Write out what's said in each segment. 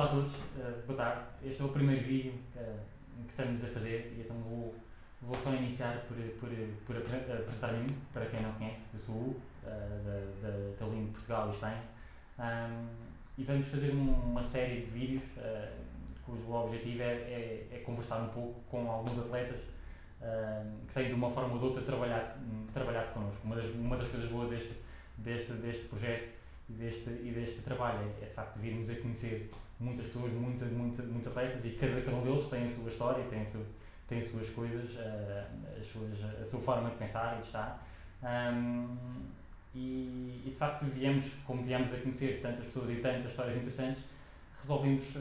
Olá a todos, boa tarde. Este é o primeiro vídeo que estamos a fazer e então vou só iniciar por apresentar-me para quem não conhece. Eu sou o Hugo, da Lean de Portugal e Espanha, e vamos fazer uma série de vídeos cujo objetivo é conversar um pouco com alguns atletas que têm de uma forma ou de outra trabalhado connosco. Uma das coisas boas deste projeto e deste trabalho é de facto virmos a conhecer muitas pessoas, muitos atletas, e cada um deles tem a sua história, tem as suas coisas, a sua forma de pensar e de estar. E de facto como viemos a conhecer tantas pessoas e tantas histórias interessantes, resolvemos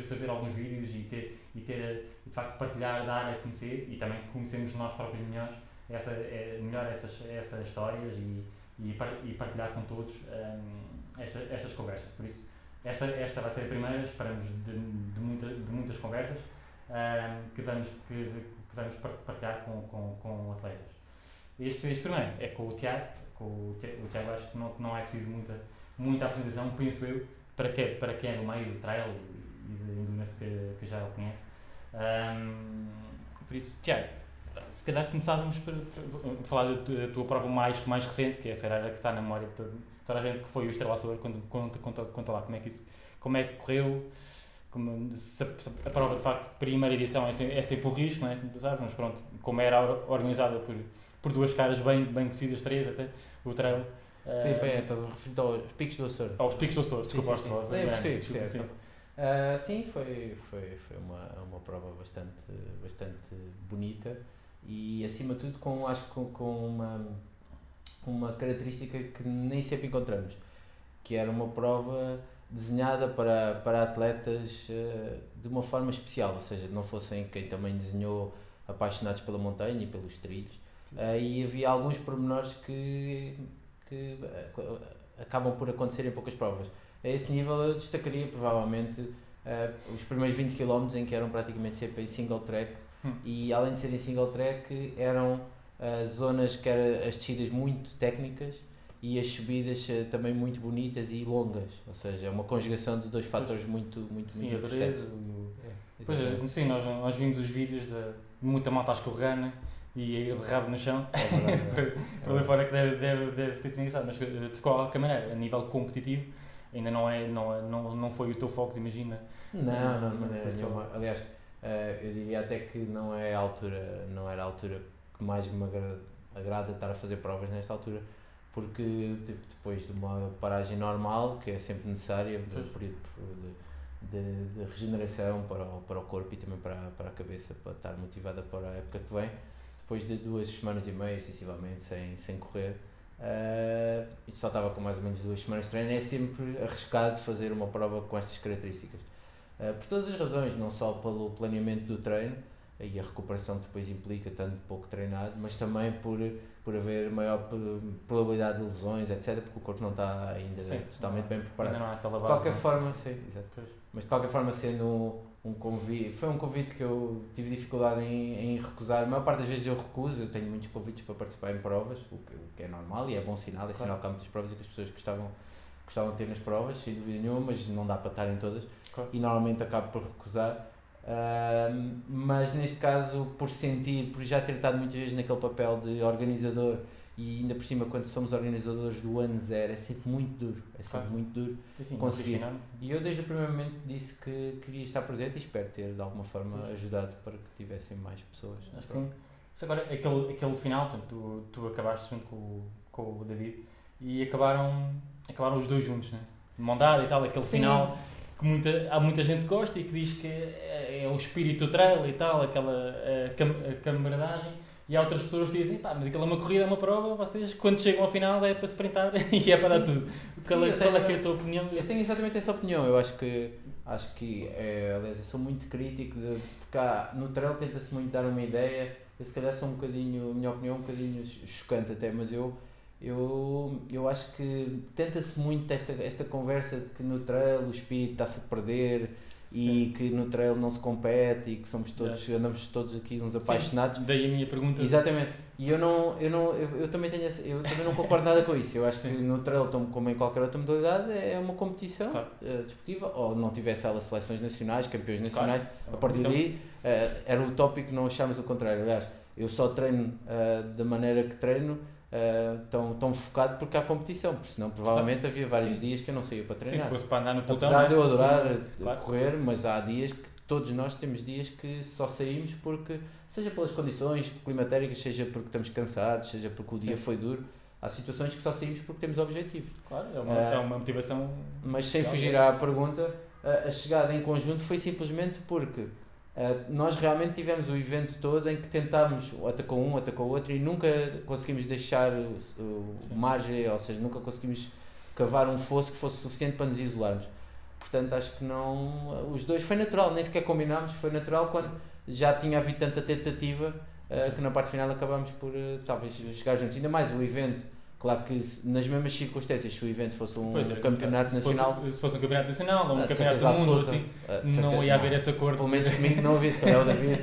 fazer alguns vídeos e ter de facto partilhar, dar a conhecer, e também conhecemos nós próprios melhor essas histórias e partilhar com todos estas conversas. Por isso, esta vai ser a primeira, esperamos, de muitas conversas que vamos partilhar com atletas. Este primeiro é com o Tiago. O Tiago, acho que não é preciso muita apresentação, penso eu, para quem é do meio do trail e de endurance que já o conhece. Por isso, Tiago, se calhar começávamos por falar da tua prova mais recente, que é essa era que está na memória de toda a gente, que foi o Estrela Açores. Conta lá como é que correu, se a prova de facto, primeira edição é sempre o risco, não é? Mas pronto, como era organizada por duas caras bem conhecidas, três até, o trail. Sim, estás a referir aos Picos do Açores. Aos Picos do Açores, desculpa. Sim, foi uma prova bastante bonita e, acima de tudo, com uma característica que nem sempre encontramos, que era uma prova desenhada para atletas de uma forma especial, ou seja, não fossem quem também desenhou apaixonados pela montanha e pelos trilhos, e havia alguns pormenores que acabam por acontecer em poucas provas. A esse nível eu destacaria provavelmente os primeiros 20 km, em que eram praticamente sempre em single track, e além de serem single track eram zonas que eram as descidas muito técnicas e as subidas também muito bonitas e longas, ou seja, é uma conjugação de dois fatores muito interessantes. Pois é, sim, nós vimos os vídeos de muita malta a escorregar, né? E aí de rabo no chão, para ali fora, que deve ter sido engraçado, mas de qualquer maneira, a nível competitivo, ainda não foi o teu foco, imagina. Não, de maneira nenhuma. Aliás, eu diria até que não era a altura que mais me agrada estar a fazer provas nesta altura, porque depois de uma paragem normal, que é sempre necessária, um período de regeneração para o corpo e também para a cabeça, para estar motivada para a época que vem, depois de 2 semanas e meia, sensivelmente, sem correr, e só estava com mais ou menos 2 semanas de treino, é sempre arriscado fazer uma prova com estas características. Por todas as razões, não só pelo planeamento do treino e a recuperação que depois implica, tanto pouco treinado, mas também por haver maior probabilidade de lesões, etc., porque o corpo não está ainda totalmente bem preparado. Ainda não há aquela base, de qualquer forma, sim, exato. Mas de qualquer forma, sendo um convite, foi um convite que eu tive dificuldade em recusar. A maior parte das vezes eu recuso, eu tenho muitos convites para participar em provas, o que é normal e é bom sinal, é sinal que há muitas provas e que as pessoas gostavam de ter nas provas, sem dúvida nenhuma, mas não dá para estar em todas, e normalmente acabo por recusar. Mas neste caso, por já ter estado muitas vezes naquele papel de organizador, e ainda por cima, quando somos organizadores do ano zero, é sempre muito duro, conseguir. E eu desde o primeiro momento disse que queria estar presente e espero ter de alguma forma ajudado para que tivessem mais pessoas. Acho que sim. Agora, aquele final, portanto, tu acabaste junto com o David e acabaram os dois juntos, né? De mão dada e tal, aquele final que há muita gente que gosta e que diz que é o espírito do trail e tal, aquela camaradagem. E há outras pessoas que dizem, mas aquilo é uma corrida, é uma prova, vocês quando chegam ao final é para sprintar e é para dar tudo. Qual é que é a tua opinião? Eu tenho exatamente essa opinião. Eu acho que aliás, eu sou muito crítico porque no trail tenta-se muito dar uma ideia. Eu se calhar sou um bocadinho, a minha opinião é um bocadinho chocante até, mas eu acho que tenta-se muito esta conversa de que no trail o espírito está-se a perder, e que no trail não se compete e que somos todos, andamos todos aqui uns apaixonados. Sim, daí a minha pergunta. Exatamente. E eu também tenho eu também não concordo nada com isso. Eu acho que no trail, como em qualquer outra modalidade, é uma competição desportiva, ou não tivesse ela seleções nacionais, campeões nacionais, a partir daí era utópico que não achámos o contrário. Aliás, eu só treino da maneira que treino tão focado porque há competição, porque senão provavelmente havia vários dias que eu não saía para treinar. Sim, se fosse para andar no pelotão. Apesar de eu adorar correr, mas há dias que todos nós temos dias que só saímos porque, seja pelas condições climatéricas, seja porque estamos cansados, seja porque o dia foi duro, há situações que só saímos porque temos objetivos. Claro, é uma motivação. Mas sem fugir à pergunta, a chegada em conjunto foi simplesmente porque nós realmente tivemos o evento todo em que tentámos, atacou um, atacou o outro, e nunca conseguimos deixar margem, ou seja, nunca conseguimos cavar um fosso que fosse suficiente para nos isolarmos. Portanto, acho que não. Os dois foi natural, nem sequer combinámos, foi natural quando já tinha havido tanta tentativa que na parte final acabámos por talvez chegar juntos. Ainda mais o evento. Claro que nas mesmas circunstâncias, se o evento fosse um campeonato nacional... Se fosse um campeonato nacional ou um campeonato do mundo, assim, não ia haver esse acordo. Pelo menos comigo não havia, se calhar o David...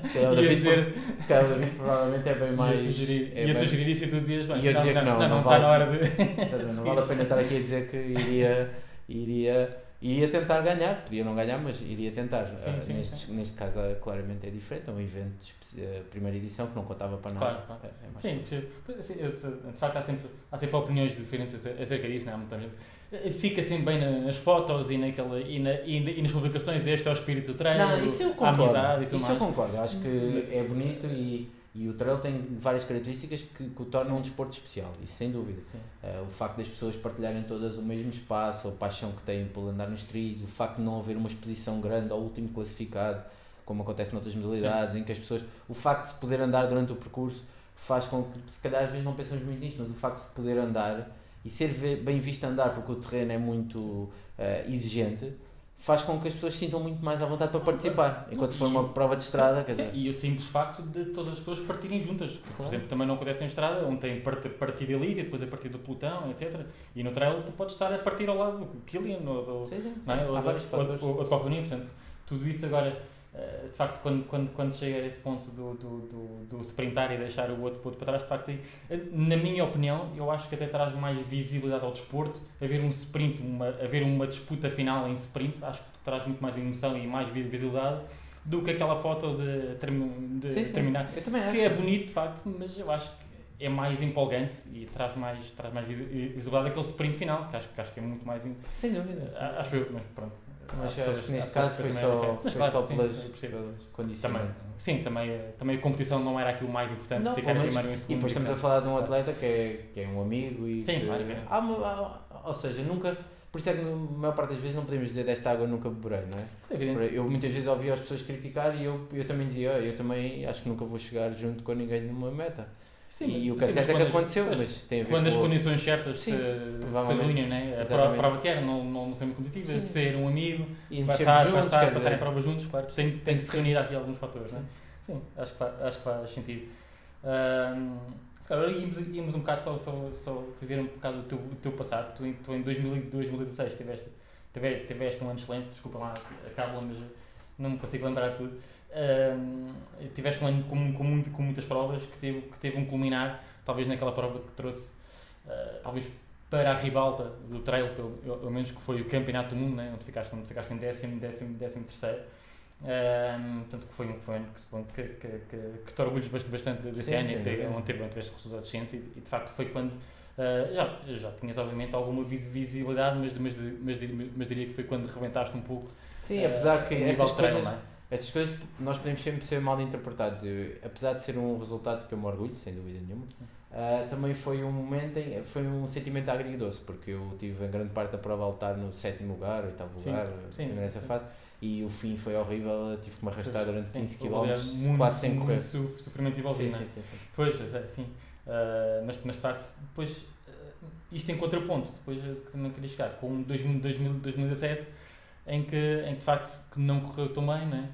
Se calhar o David provavelmente é bem mais... Ia sugerir isso e tu dizias bem. E eu dizia que não está na hora de... Não vale a pena estar aqui a dizer que iria tentar ganhar, podia não ganhar, mas iria tentar. Neste caso, claramente é diferente, é um evento de primeira edição que não contava para nada. Claro. Sim, de facto há sempre opiniões diferentes acerca disto, não é? Muita gente fica sempre bem nas fotos e nas publicações, este é o espírito do treino, a amizade e tudo mais. Isso eu concordo, acho que é bonito e o trail tem várias características que o tornam um desporto especial, isso sem dúvida. O facto das pessoas partilharem todas o mesmo espaço, a paixão que têm por andar nos trilhos, o facto de não haver uma exposição grande ao último classificado, como acontece noutras modalidades, em que as pessoas, o facto de se poder andar durante o percurso faz com que, se calhar às vezes não pensamos muito nisto, mas o facto de se poder andar e ser bem visto andar porque o terreno é muito exigente, faz com que as pessoas se sintam muito mais à vontade para participar, enquanto se for uma prova de estrada. E o simples facto de todas as pessoas partirem juntas, porque, por exemplo, também não acontece em estrada, onde tem partida elite e depois a partida do pelotão, etc. E no trail tu podes estar a partir ao lado do Kilian ou de qualquer um, portanto, tudo isso agora, de facto, quando chega a esse ponto do sprintar e deixar o outro para trás, de facto, na minha opinião, eu acho que até traz mais visibilidade ao desporto, haver um sprint, haver uma disputa final em sprint, acho que traz muito mais emoção e mais visibilidade do que aquela foto de terminar, eu também acho. Que é bonito, de facto, mas eu acho que é mais empolgante e traz mais visibilidade aquele sprint final, que acho que é muito mais... Sem dúvida. Acho eu, mas pronto. Mas acho que neste caso foi só pelas condições. Também a competição não era aqui o mais importante, ficar em primeiro e em segundo. E depois estamos a falar de um atleta que é um amigo e sim, ou seja, nunca, por isso é que a maior parte das vezes não podemos dizer desta água nunca beberei, não é? Eu muitas vezes ouvia as pessoas criticar e eu também dizia, eu também acho que nunca vou chegar junto com ninguém numa meta. Sim, e o que é certo é que aconteceu, mas tem a ver quando as condições certas se alinham, né? A prova que era, não ser muito competitiva, ser um amigo, passar em provas juntos, claro, tem que se reunir aqui alguns fatores, né? Sim, acho que faz sentido. Agora íamos um bocado só viver um bocado o teu passado. Tu em 2016 tiveste um ano excelente, desculpa lá a cábula, mas não me consigo lembrar de tudo. Tiveste um ano com muitas provas que teve um culminar, talvez naquela prova que trouxe talvez para a ribalta do trail, pelo menos, que foi o campeonato do mundo, né? Onde ficaste em 13º. Portanto, que foi um ano que te orgulhas bastante desse ano, onde tiveste resultados excelentes e de facto foi quando já tinhas obviamente alguma visibilidade, mas diria que foi quando rebentaste um pouco. Sim, apesar que estas coisas nós podemos sempre ser mal interpretados. Apesar de ser um resultado que eu me orgulho, sem dúvida nenhuma, também foi um momento, foi um sentimento agridoce, porque eu tive em grande parte da prova a lutar no 7º lugar, 8º lugar, nessa fase, e o fim foi horrível, tive que me arrastar durante 15 km, quase sem correr. Muito sofrimento envolvido, não é? Pois, sim. Mas de facto, depois, isto em contraponto, depois que também queria chegar, com 2017, em que de facto que não correu tão bem, né?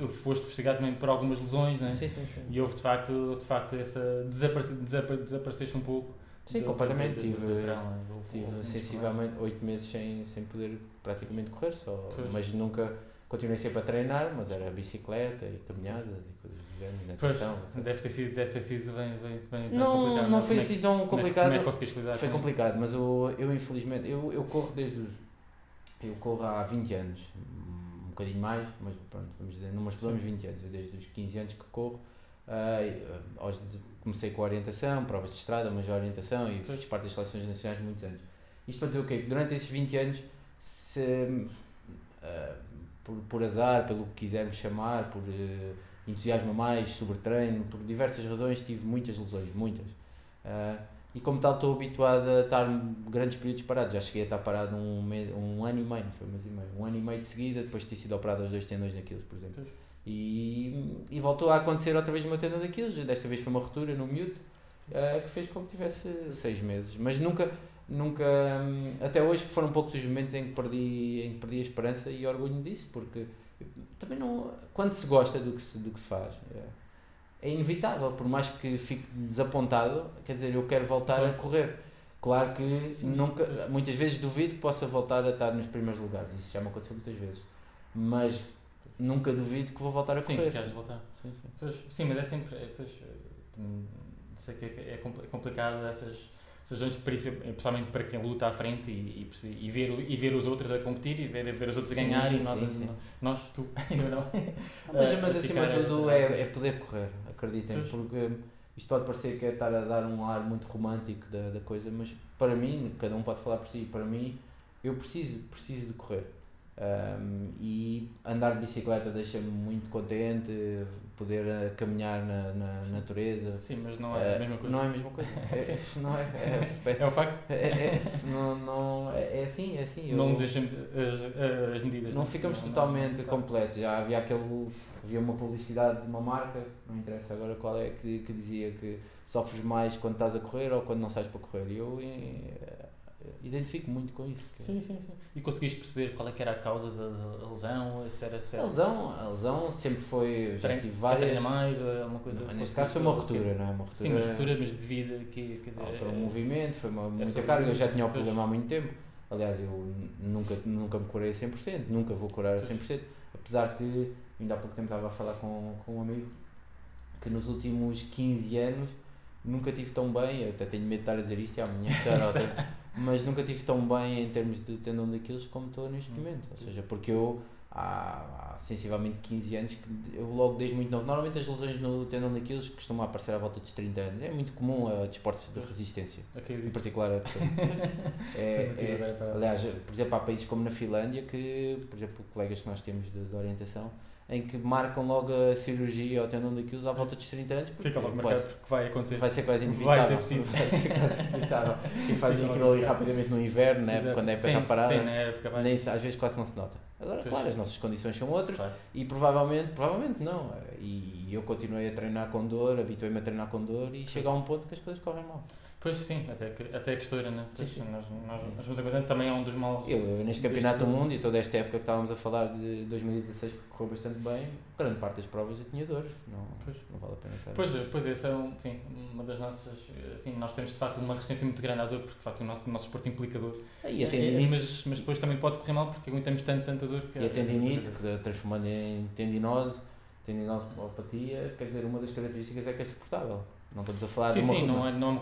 Foste investigado também por algumas lesões, né? Sim. E houve de facto essa desapareceste um pouco. Sim, completamente. Tive sensivelmente 8 meses sem poder praticamente correr, mas nunca continuei sempre a treinar, mas era bicicleta e caminhadas e coisas do género, natação. Deve ter sido bem Não, complicado. não foi assim tão complicado. Como é que conseguiste lidar foi com complicado, mas eu infelizmente, eu corro eu corro há 20 anos, um bocadinho mais, mas pronto, vamos dizer, números redondos 20 anos, eu desde os 15 anos que corro, comecei com a orientação, provas de estrada, mas a orientação e fiz parte das seleções nacionais muitos anos. Isto para dizer o quê? Durante esses 20 anos, por azar, pelo que quisermos chamar, por entusiasmo a mais, sobretreino, por diversas razões, tive muitas lesões, muitas. E como tal estou habituado a estar grandes períodos parados, já cheguei a estar parado um ano e meio, não foi um mês e meio, um ano e meio de seguida, depois de ter sido operado aos 2 tendões daqueles, por exemplo. E voltou a acontecer outra vez o meu tendão daqueles, desta vez foi uma ruptura no miúdo, que fez com que tivesse 6 meses, mas nunca, até hoje foram poucos os momentos em que perdi a esperança e orgulho disso, porque também não, quando se gosta do que se faz, é inevitável, por mais que fique desapontado, quer dizer, eu quero voltar a correr. Claro que muitas vezes duvido que possa voltar a estar nos primeiros lugares, isso já me aconteceu muitas vezes, mas nunca duvido que vou voltar a correr. Sim, queres voltar. Sim, mas é sempre, sei que é complicado essas zonas, principalmente para quem luta à frente e ver os outros a competir e ver os outros a ganhar e nós, tu, eu não. Mas acima de tudo é poder correr, acreditem, porque isto pode parecer que é estar a dar um ar muito romântico da coisa, mas para mim, cada um pode falar por si, para mim, eu preciso de correr. E andar de bicicleta deixa-me muito contente, poder caminhar na natureza. Sim, mas não é a mesma coisa. Não é a mesma coisa. É um facto. É assim. Não desejamos as medidas. Não ficamos totalmente completos. Já havia uma publicidade de uma marca, não interessa agora qual é, que dizia que sofres mais quando estás a correr ou quando não sais para correr. E eu identifico muito com isso. Sim. E conseguiste perceber qual é que era a causa da lesão? Se era a lesão sempre foi. Já tive várias. Treina mais? Uma coisa. Neste caso foi uma ruptura, não é? Uma ruptura. Sim, mas ruptura, mas devido a que. Foi um movimento, foi muita carga. Eu já tinha o problema há muito tempo. Aliás, eu nunca me curei a 100%, nunca vou curar a 100%. Apesar que, ainda há pouco tempo estava a falar com um amigo que nos últimos 15 anos nunca tive tão bem. Eu até tenho medo de estar a dizer isto e amanhã mas nunca tive tão bem em termos de tendão daqueles como estou neste momento, ou seja, porque eu há sensivelmente 15 anos que eu logo desde muito novo, normalmente as lesões no tendão daqueles costumam aparecer à volta dos 30 anos, é muito comum a desportos de resistência, em particular aliás, por exemplo, há países como na Finlândia que, por exemplo, colegas que nós temos de orientação, em que marcam logo a cirurgia ao tendão daqueles à volta dos 30 anos. Fica logo marcado porque vai acontecer. Vai ser quase inevitável. Vai ser preciso. E fazem aquilo ali rapidamente no inverno, né? Quando é época parada. Sim, na época nem, às vezes quase não se nota. Agora, claro, as nossas condições são outras e provavelmente não. E eu continuei a treinar com dor, habituei-me a treinar com dor e chega a um ponto que as coisas correm mal. Pois sim, até que estoura, né? Nós vamos aguardando, também é um dos maus. Eu neste campeonato do mundo e toda esta época que estávamos a falar de 2016 que correu bastante bem, grande parte das provas eu tinha dores, não vale a pena estar. Pois essa é uma das nossas, nós temos de facto uma resistência muito grande à dor, porque de facto o nosso esporte implica dor. E a tendinite, mas depois também pode correr mal porque aguentamos tanta dor que... E a tendinite, que transformando em tendinopatia, quer dizer, uma das características é que é suportável. Não estamos a falar de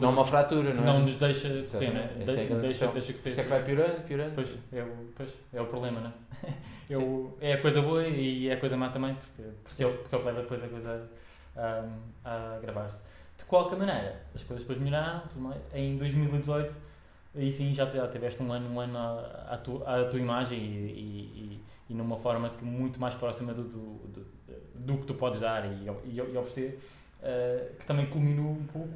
uma fratura, não é? Não nos deixa correr, né? Deixa correr. Isso é que vai piorando. Pois, é o problema, não é? É a coisa boa e é a coisa má também, porque é o que leva depois a coisa a agravar-se. De qualquer maneira, as coisas depois melhoraram, tudo mais. Em 2018, aí sim já tiveste um ano à tua imagem e numa forma que muito mais próxima do que tu podes dar e oferecer. Que também culminou um pouco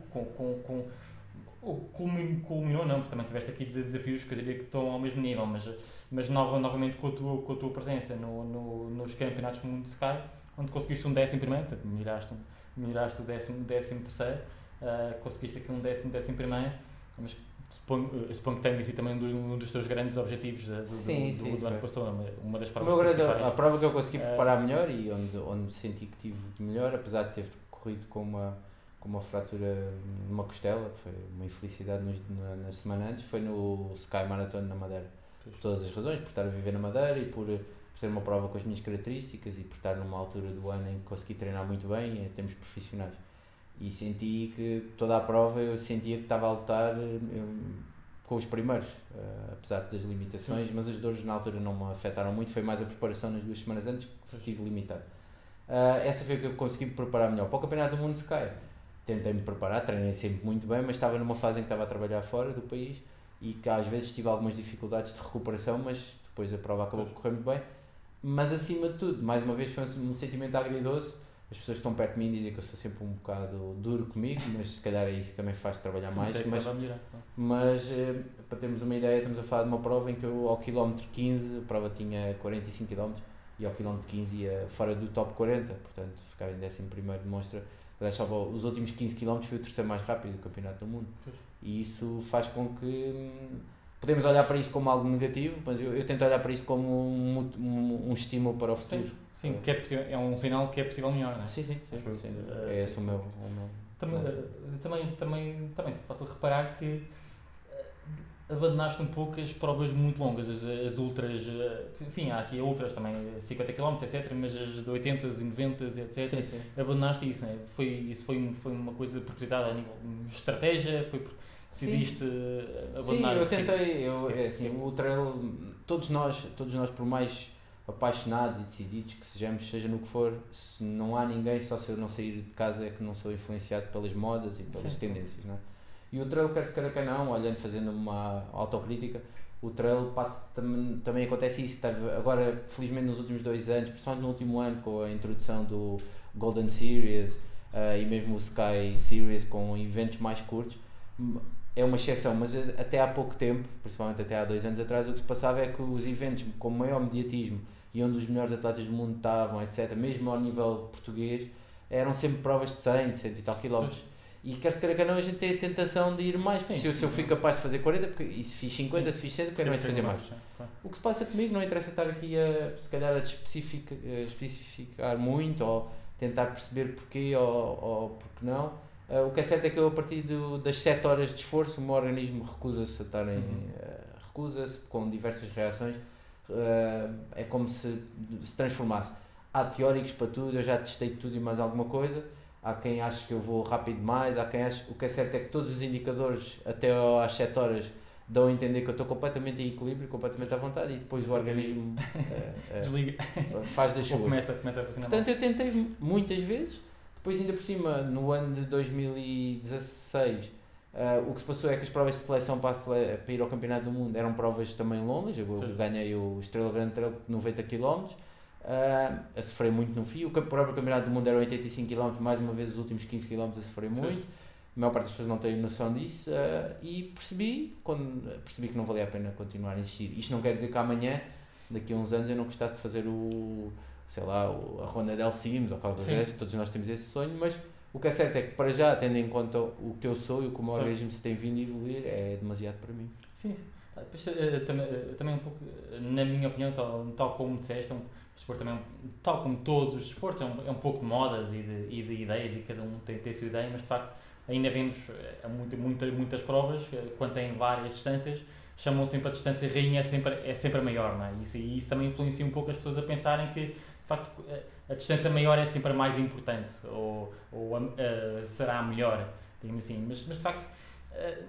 culminou não, porque também tiveste aqui desafios que eu diria que estão ao mesmo nível, mas novamente com a tua presença nos campeonatos do mundo de Sky, onde conseguiste um 11º, portanto melhoraste o 13º, conseguiste aqui um 11º, mas suponho que tenha sido também um dos teus grandes objetivos do ano passado, uma das provas principais. A prova que eu consegui preparar melhor e onde senti que tive melhor, apesar de ter corrido com uma fratura numa costela, que foi uma infelicidade nas semanas antes, foi no Sky Marathon na Madeira. Por todas as razões, por estar a viver na Madeira e por por ser uma prova com as minhas características e por estar numa altura do ano em que consegui treinar muito bem em termos profissionais. E senti que toda a prova eu sentia que estava a lutar com os primeiros, apesar das limitações, mas as dores na altura não me afetaram muito, foi mais a preparação nas 2 semanas antes que tive limitado. Essa foi que eu consegui me preparar melhor. Para o Campeonato do Mundo Sky, tentei-me preparar, treinei sempre muito bem, mas estava numa fase em que estava a trabalhar fora do país e que às vezes tive algumas dificuldades de recuperação, mas depois a prova acabou por correr muito bem. Mas acima de tudo, mais uma vez foi um sentimento agridoce. As pessoas que estão perto de mim dizem que eu sou sempre um bocado duro comigo, mas se calhar é isso que também faz trabalhar mais. Mas para termos uma ideia, estamos a falar de uma prova em que eu ao quilómetro 15, a prova tinha 45 km e ao quilómetro 15 ia fora do top 40, portanto ficar em 11º demonstra, os últimos 15 km foi o terceiro mais rápido do Campeonato do Mundo. E isso faz com que podemos olhar para isso como algo negativo, mas eu tento olhar para isso como um estímulo para o futuro. Sim, que é possível, é um sinal que é possível melhor, não é? Sim. É esse o meu. Também faço reparar que abandonaste um pouco as provas muito longas, as ultras, enfim, há aqui ultras também, 50 km, etc., mas as de 80 e 90, etc., sim. Abandonaste isso, não é? Isso foi uma coisa propositada a nível de estratégia, decidiste abandonar? Sim, eu tentei, assim, o trail, todos nós por mais apaixonados e decididos que sejamos, seja no que for, se não há ninguém, só se eu não sair de casa é que não sou influenciado pelas modas e pelas tendências, não é? E o trail, quer se queira que não, olhando, fazendo uma autocrítica, o trail também acontece isso. Agora, felizmente, nos últimos 2 anos, principalmente no último ano, com a introdução do Golden Series e mesmo o Sky Series, com eventos mais curtos, é uma exceção, mas até há pouco tempo, principalmente até há 2 anos atrás, o que se passava é que os eventos com maior mediatismo e onde os melhores atletas do mundo estavam, etc., mesmo ao nível português, eram sempre provas de 100, de 100 e tal quilómetros. E quer se queira que não, a gente tem a tentação de ir mais. Se eu fui capaz de fazer 40, e se fiz 50, se fiz 100, porque não é de fazer mais. O que se passa comigo não interessa estar aqui se calhar a especificar muito, ou tentar perceber porquê ou porque não. O que é certo é que eu, a partir das 7 horas de esforço, o meu organismo recusa-se a estarem, recusa-se com diversas reações. É como se transformasse. Há teóricos para tudo, eu já testei tudo e mais alguma coisa. Há quem ache que eu vou rápido demais, há quem ache, o que é certo é que todos os indicadores até às 7 horas dão a entender que eu estou completamente em equilíbrio, completamente à vontade, e depois o organismo desliga, faz das suas. Começa a funcionar. Portanto, eu tentei muitas vezes, depois ainda por cima, no ano de 2016, o que se passou é que as provas de seleção para ir ao Campeonato do Mundo eram provas também longas. Eu ganhei o Estrela Grande Trail de 90 km, a sofrer muito no fio. O próprio Campeonato do Mundo era 85 km, mais uma vez os últimos 15 km a sofrer muito. A maior parte das pessoas não tem noção disso, e percebi que não valia a pena continuar a insistir. Isto não quer dizer que amanhã, daqui a uns anos, eu não gostasse de fazer a Ronda del Sims ou qualquer coisa, todos nós temos esse sonho, mas o que é certo é que, para já, tendo em conta o que eu sou e como o organismo se tem vindo a evoluir, é demasiado para mim. Sim. Também um pouco, na minha opinião, tal como disseste, desporto também, tal como todos os desportos, é um pouco de modas e de ideias, e cada um tem a sua ideia, mas de facto ainda vemos muitas provas, quando têm várias distâncias, chamam sempre a distância rainha, é sempre a maior, não é? E isso também influencia um pouco as pessoas a pensarem que, de facto, a distância maior é sempre a mais importante, ou será a melhor, digamos assim, mas de facto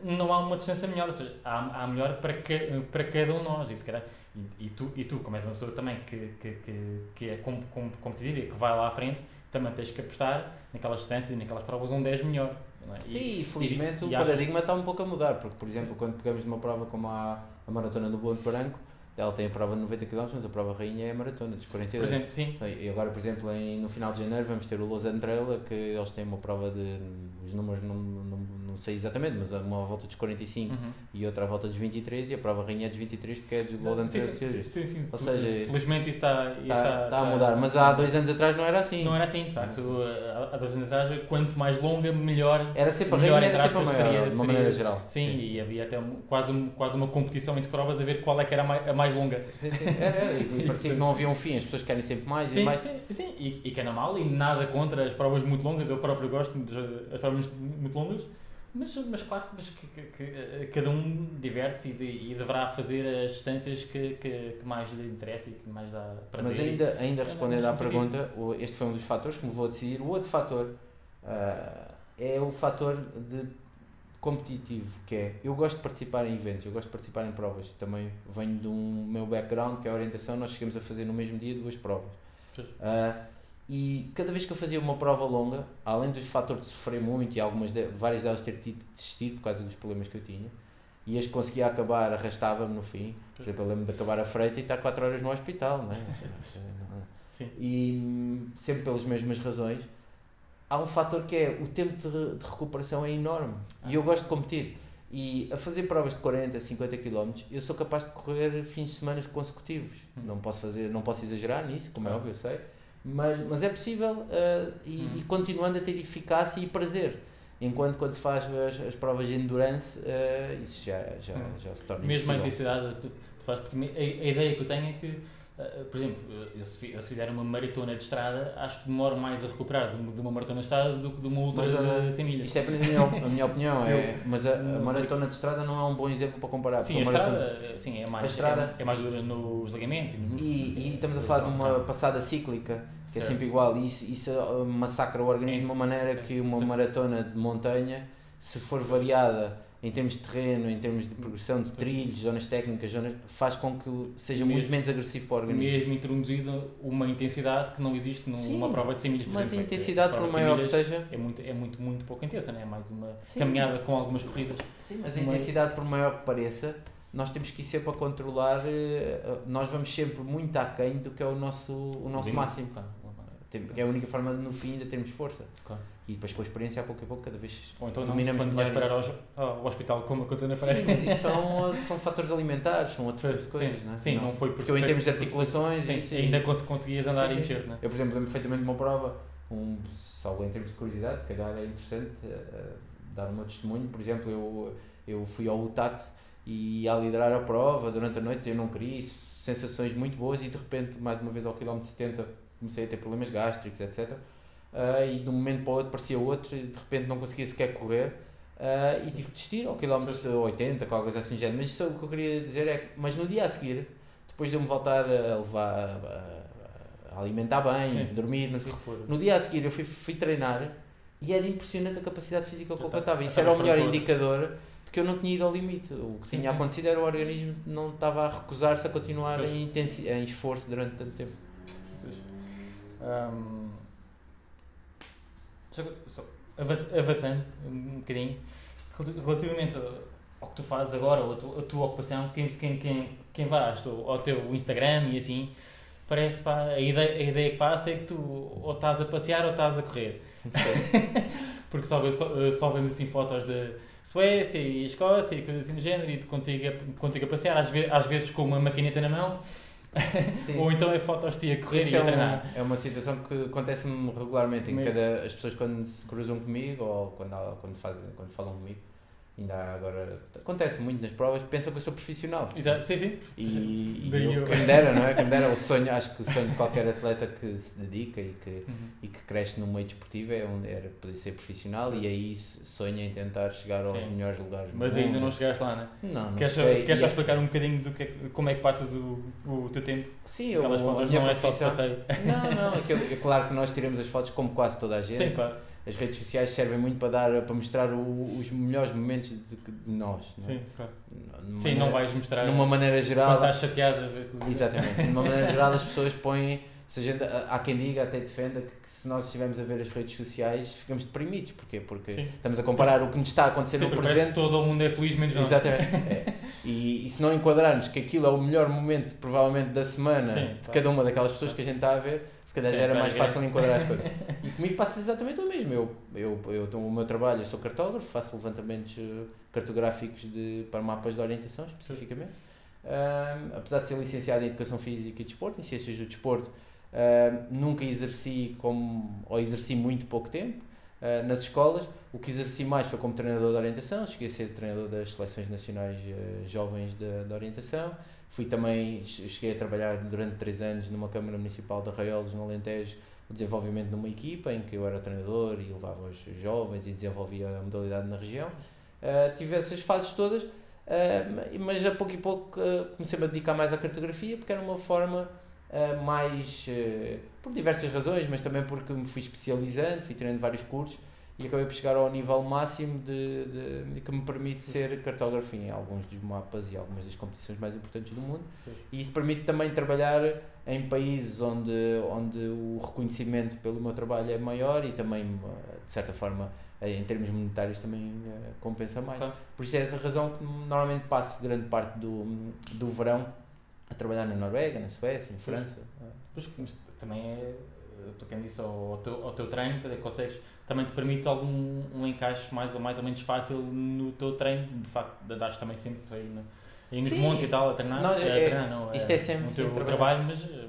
não há uma distância melhor, ou seja, há a melhor para cada um de nós, e tu, como és uma pessoa também que é competitiva e que vai lá à frente, também tens que apostar naquelas distâncias e naquelas provas onde és melhor. Não é? Sim, felizmente o paradigma está um pouco a mudar, porque, por exemplo, quando pegamos numa prova como a Maratona do Monte Branco, ela tem a prova de 90 km, mas a prova rainha é a maratona, dos 42. Por exemplo, sim. E agora, por exemplo, no final de janeiro vamos ter o Lausanne Trail, que eles têm uma prova de, os números não sei exatamente, mas uma volta dos 45 e outra a volta dos 23, e a prova rainha é dos 23 porque é dos Golden Trail Series. Sim. Ou seja, felizmente isso está a mudar, mas há 2 anos atrás não era assim. Não era assim, de facto. Há 2 anos atrás, quanto mais longa, melhor. Era sempre a rainha, era sempre a maior, de uma maneira geral. Sim, e havia até quase uma competição entre provas a ver qual é que era a mais longa. Sim, e parecia que não havia um fim, as pessoas querem sempre mais e mais. Sim, e que é normal, e nada contra as provas muito longas, eu próprio gosto das provas muito longas, Mas claro, que cada um diverte-se e deverá fazer as distâncias que mais lhe interessa e que mais dá prazer. Mas ainda respondendo à pergunta, este foi um dos fatores que me levou a decidir. O outro fator é o fator de competitivo, que é, eu gosto de participar em eventos, eu gosto de participar em provas. Também venho de um meu background, que é a orientação, nós chegamos a fazer no mesmo dia 2 provas. E cada vez que eu fazia uma prova longa, além do fator de sofrer muito e várias delas ter tido de desistir por causa dos problemas que eu tinha, e as que conseguia acabar arrastava-me no fim. Por exemplo, eu lembro de acabar a freita e estar 4 horas no hospital, não é? Sim. E sempre pelas mesmas razões. Há um fator que é o tempo de recuperação é enorme e eu gosto de competir. E a fazer provas de 40, 50 km, eu sou capaz de correr fins de semana consecutivos. Não posso exagerar nisso, como é óbvio, eu sei. Mas é possível e continuando a ter eficácia e prazer. Enquanto quando se faz as provas de endurance, isso já se torna mesmo a intensidade que tu fazes, porque a ideia que eu tenho é que, por exemplo, eu se fizer uma maratona de estrada, acho que demoro mais a recuperar de uma maratona de estrada do que de uma ultra de 100 milhas. Isto é a minha opinião, mas a maratona de estrada não é um bom exemplo para comparar. Sim, a estrada é mais dura nos ligamentos e no músculo. E estamos a falar de uma passada cíclica, que é sempre igual, e isso massacra o organismo de uma maneira que uma maratona de montanha, se for variada em termos de terreno, em termos de progressão de trilhos, zonas técnicas, faz com que seja muito menos agressivo para o organismo. Mesmo introduzido uma intensidade que não existe numa prova de 100 milhas, por mas exemplo. Mas a intensidade, por maior que seja... É muito pouco intensa, não é? Mais uma caminhada com algumas corridas. Sim, mas a intensidade, por maior que pareça, nós temos que ir sempre a controlar, nós vamos sempre muito aquém do que é o nosso máximo. Claro. É a única forma de, no fim, ainda termos força. Claro. E depois com a experiência, a pouco a pouco, cada vez ou então dominamos quando vais parar ao hospital, como aconteceu na frente. Sim, mas isso são fatores alimentares, são outras coisas, não é? Sim, não foi porque eu, em termos de articulações... ainda conseguias andar e mexer, não é? Eu, por exemplo, lembro perfeitamente de uma prova, só em termos de curiosidade, se calhar é interessante dar o meu testemunho. Por exemplo, eu fui ao UTAT e ia liderar a prova durante a noite, eu não queria, sensações muito boas, e de repente, mais uma vez ao quilómetro 70, comecei a ter problemas gástricos, etc. E de um momento para o outro parecia outro, e de repente não conseguia sequer correr, e tive que desistir ao quilómetro 80, qualquer coisa assim de género. Mas isso, o que eu queria dizer é que, mas no dia a seguir, depois de eu me voltar a levar, a alimentar bem, dormir, não sei, no dia a seguir eu fui treinar, e era impressionante a capacidade física com que eu estava. Isso era o melhor indicador de que eu não tinha ido ao limite. O que tinha acontecido era o organismo não estava a recusar-se a continuar em esforço durante tanto tempo. Avançando um bocadinho, relativamente ao que tu fazes agora, ou a tua ocupação, quem vai ao teu Instagram e assim, parece, a ideia que passa é que tu ou estás a passear ou estás a correr. Porque só vemos assim fotos de Suécia e Escócia e coisas assim do género, e contigo a passear, às vezes com uma maquineta na mão. Ou então é fotos de ti a correr e a treinar. É uma situação que acontece-me regularmente, as pessoas quando se cruzam comigo ou quando falam comigo, ainda agora acontece muito nas provas, pensam que eu sou profissional. Exato, sim. E quem me dera, não é? Quem me dera, acho que o sonho de qualquer atleta que se dedica e que cresce no meio desportivo era poder ser profissional, e aí sonha em tentar chegar aos melhores lugares. Mas ainda não chegaste lá, não é? Não Queres só explicar um bocadinho como é que passas o teu tempo? Sim, aquelas fotos não é só de passeio. Não, claro que nós tiramos as fotos como quase toda a gente. Sim, claro. As redes sociais servem muito para mostrar os melhores momentos de nós. Não é? Sim, claro. Não vais mostrar numa maneira geral. Quando estás chateado a ver tudo. Exatamente. De uma maneira geral, as pessoas põem. Há quem diga, até defenda, que se nós estivermos a ver as redes sociais, ficamos deprimidos. Porquê? Porque estamos a comparar o que nos está a acontecer no presente. Todo o mundo é feliz, menos nós. Exatamente. E se não enquadrarmos que aquilo é o melhor momento, provavelmente, da semana de cada uma daquelas pessoas que a gente está a ver, se calhar já era mais fácil enquadrar as coisas. E comigo passa exatamente o mesmo. O meu trabalho, eu sou cartógrafo, faço levantamentos cartográficos para mapas de orientação, especificamente. Apesar de ser licenciado em Educação Física e Desporto, em Ciências do Desporto, nunca exerci muito pouco tempo nas escolas. O que exerci mais foi como treinador de orientação, cheguei a ser treinador das seleções nacionais jovens de orientação. Cheguei a trabalhar durante 3 anos numa Câmara Municipal de Arraiolos, no Alentejo, o desenvolvimento de uma equipa em que eu era treinador e levava os jovens e desenvolvia a modalidade na região. Tive essas fases todas, mas a pouco e pouco comecei-me a dedicar mais à cartografia, porque era uma forma por diversas razões, mas também porque me fui especializando, fui treinando vários cursos e acabei por chegar ao nível máximo que me permite ser cartógrafo em alguns dos mapas e algumas das competições mais importantes do mundo. E isso permite também trabalhar em países onde o reconhecimento pelo meu trabalho é maior e também, de certa forma, em termos monetários também compensa mais. Claro. Por isso é essa razão que normalmente passo grande parte do verão a trabalhar na Noruega, na Suécia, em França. Pois, também é, aplicando isso ao teu treino, quer dizer, consegues, também te permite um encaixe mais ou menos fácil no teu treino, de facto, de andares também sempre aí nos montes e tal, a treinar. Isto é sempre o teu trabalho,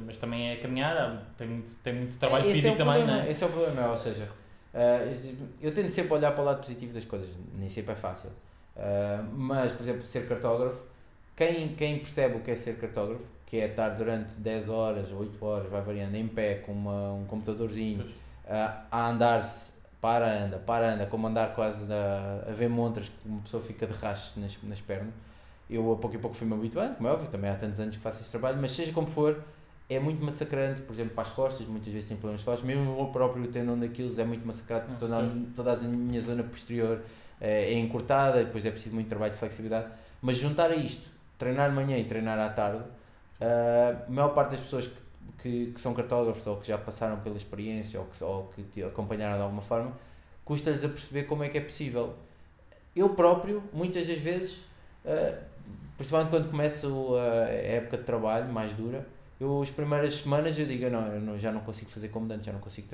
mas também é caminhar, tem muito trabalho físico também, não é? Esse é o problema, ou seja, eu tento sempre olhar para o lado positivo das coisas, nem sempre é fácil, mas, por exemplo, ser cartógrafo, quem percebe o que é ser cartógrafo, que é estar durante 10 horas ou 8 horas, vai variando, em pé com um computadorzinho, a andar-se, anda, como andar quase a ver montras, que uma pessoa fica de rastro nas pernas. Eu a pouco fui-me habituando, como é óbvio, também há tantos anos que faço esse trabalho, mas seja como for, é muito massacrante, por exemplo, para as costas, muitas vezes tenho problemas de costas, mesmo o próprio tendão daqueles é muito massacrante, porque toda a minha zona posterior é encurtada, e depois é preciso muito trabalho de flexibilidade, mas juntar a isto, treinar de manhã e treinar à tarde, a maior parte das pessoas que são cartógrafos ou que já passaram pela experiência ou que te acompanharam de alguma forma, custa-lhes a perceber como é que é possível. Eu próprio, muitas das vezes, principalmente quando começo a época de trabalho mais dura, as primeiras semanas eu digo, eu já não consigo fazer como antes, já não consigo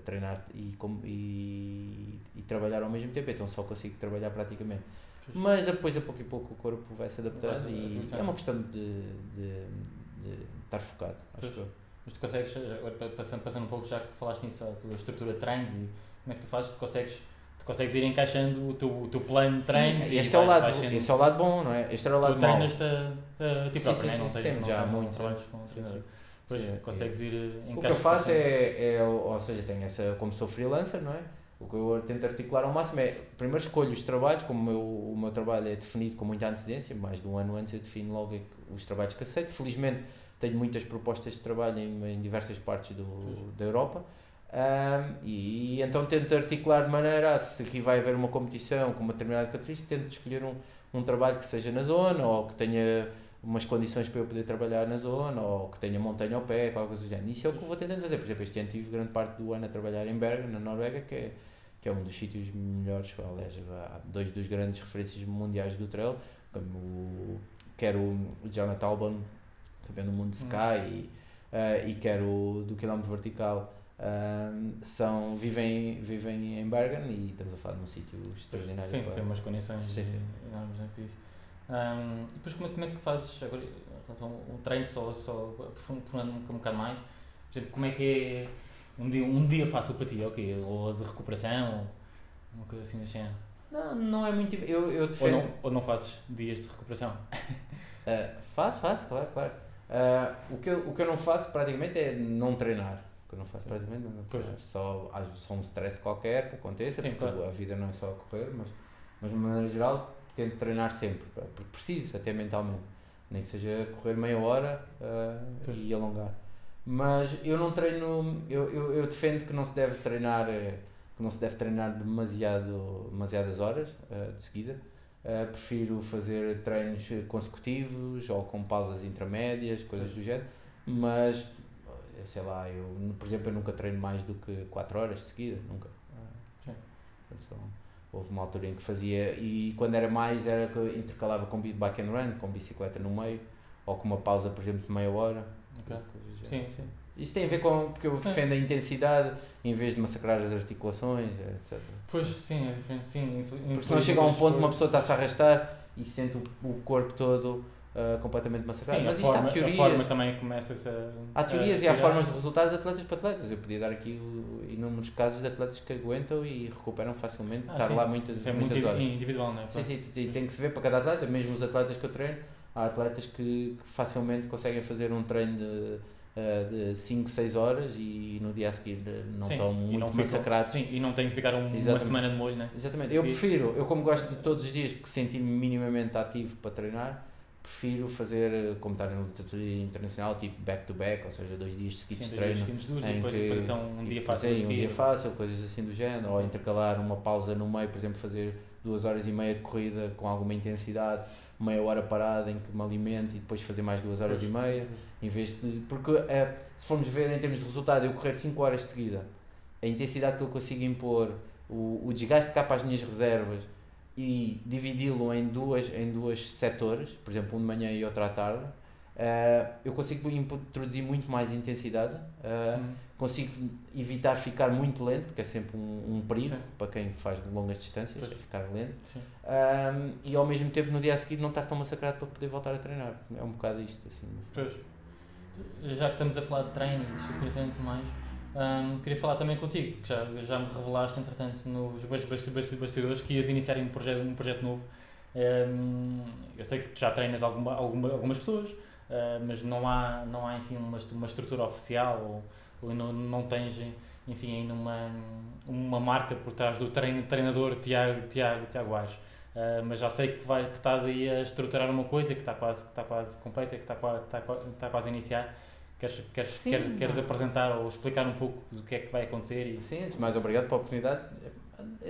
treinar e trabalhar ao mesmo tempo, então só consigo trabalhar praticamente. Mas depois, a pouco e pouco, o corpo vai se adaptando e é uma questão de estar focado, acho eu. Mas tu consegues, passando um pouco, já que falaste nisso, a tua estrutura de treinos e como é que tu fazes, tu consegues ir encaixando o teu plano de treinos. Sim, esse é o lado bom, não é? Este era o lado mau. Tu treinas-te a ti próprio, não é? Sempre, já há muito trabalhos com treinador. Pois, consegues ir encaixando. O que eu faço ou seja, tenho como sou freelancer, não é? O que eu tento articular ao máximo é, primeiro escolho os trabalhos, como o meu trabalho é definido com muita antecedência, mais de um ano antes eu defino logo os trabalhos que aceito. Felizmente tenho muitas propostas de trabalho em diversas partes da Europa, e então tento articular de maneira, se aqui vai haver uma competição com uma determinada característica, tento escolher um trabalho que seja na zona, ou que tenha umas condições para eu poder trabalhar na zona, ou que tenha montanha ao pé, qualquer coisa do género. Isso é o que eu vou tentando fazer. Por exemplo, este ano tive grande parte do ano a trabalhar em Bergen, na Noruega, que é um dos sítios melhores. Aliás, há dois dos grandes referências mundiais do trail, como quer o Jonathan Albon, campeão do mundo de Sky, e quer o do quilómetro vertical, vivem em Bergen, e estamos a falar de um sítio extraordinário. Sim, tem umas condições enormes, não é por isso. Depois como é que fazes agora um treino só aprofundando um bocado mais? Por exemplo, como é que é um dia fácil para ti, ok? Ou de recuperação, ou uma coisa assim da cena? Não é muito. Eu defendo. Ou não fazes dias de recuperação? Faço, claro. O que eu não faço praticamente é não treinar. O que eu não faço praticamente é não treinar. Só um stress qualquer que aconteça, porque claro, a vida não é só correr, mas de maneira geral tento treinar sempre, porque preciso, até mentalmente, nem que seja correr meia hora e alongar. Mas eu não treino, eu defendo que não se deve treinar demasiadas horas de seguida. Prefiro fazer treinos consecutivos ou com pausas intermédias, coisas do género, mas sei lá, por exemplo, eu nunca treino mais do que 4 horas de seguida, nunca. Houve uma altura em que fazia, e quando era que intercalava com bike and run, com bicicleta no meio, ou com uma pausa, por exemplo, de meia hora. Sim. Isso tem a ver porque eu defendo a intensidade em vez de massacrar as articulações, etc. Pois, sim, é diferente, sim. Porque senão chega a um ponto uma pessoa está-se a arrastar e sente o corpo todo completamente massacrado. Sim, mas isto há teorias. A forma também começa-se há teorias e há formas de resultado de atletas para atletas. Eu podia dar aqui inúmeros casos de atletas que aguentam e recuperam facilmente, estar lá muitas horas. Individual, não é? Sim, tem que se ver para cada atleta, mesmo os atletas que eu treino. há atletas que facilmente conseguem fazer um treino de 5, 6 horas e no dia a seguir não estão muito massacrados. Sim, e não têm que ficar uma semana de molho, né? Exatamente. Eu como gosto de todos os dias sentir-me minimamente ativo para treinar, prefiro fazer, como está na literatura internacional, tipo back-to-back, ou seja, 2 dias seguidos de treino. Depois então um dia fácil a seguir. Um dia fácil, coisas assim do género, ou intercalar uma pausa no meio, por exemplo, fazer 2 horas e meia de corrida com alguma intensidade, meia hora parada em que me alimento e depois fazer mais 2 horas e meia, em vez de... Porque se formos ver em termos de resultado, eu correr 5 horas de seguida, a intensidade que eu consigo impor, o desgaste que há para as minhas reservas e dividi-lo em duas setores, por exemplo, um de manhã e outro à tarde, eu consigo introduzir muito mais intensidade, consigo evitar ficar muito lento, porque é sempre um perigo para quem faz longas distâncias, ficar lento, e ao mesmo tempo no dia a seguir não estar tão massacrado para poder voltar a treinar. É um bocado isto. Assim, já que estamos a falar de treino e de estrutura de treino mais, queria falar também contigo, que já me revelaste, entretanto, nos bastidores que ias iniciar um projeto novo. Eu sei que já treinas algumas pessoas, mas não há enfim, uma estrutura oficial ou não tens, enfim, ainda uma marca por trás do treinador Tiago Aires. Mas já sei que estás aí a estruturar uma coisa que está quase completa, que está quase a iniciar. Queres apresentar ou explicar um pouco do que é que vai acontecer? Sim, antes de mais, obrigado pela oportunidade.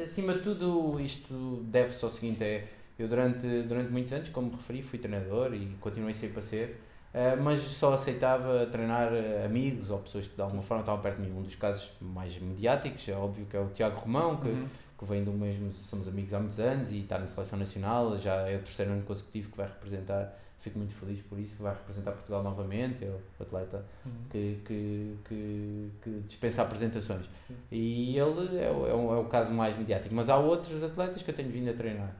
Acima de tudo, isto deve-se ao seguinte, eu durante muitos anos, como referi, fui treinador e continuei sempre a ser, mas só aceitava treinar amigos ou pessoas que de alguma forma estavam perto de mim. Um dos casos mais mediáticos, é óbvio, que é o Tiago Romão, que vem do mesmo, somos amigos há muitos anos e está na Seleção Nacional, já é o 3º ano consecutivo que vai representar, fico muito feliz por isso, que vai representar Portugal novamente, é o atleta que dispensa apresentações. Sim. E ele é o caso mais mediático, mas há outros atletas que eu tenho vindo a treinar.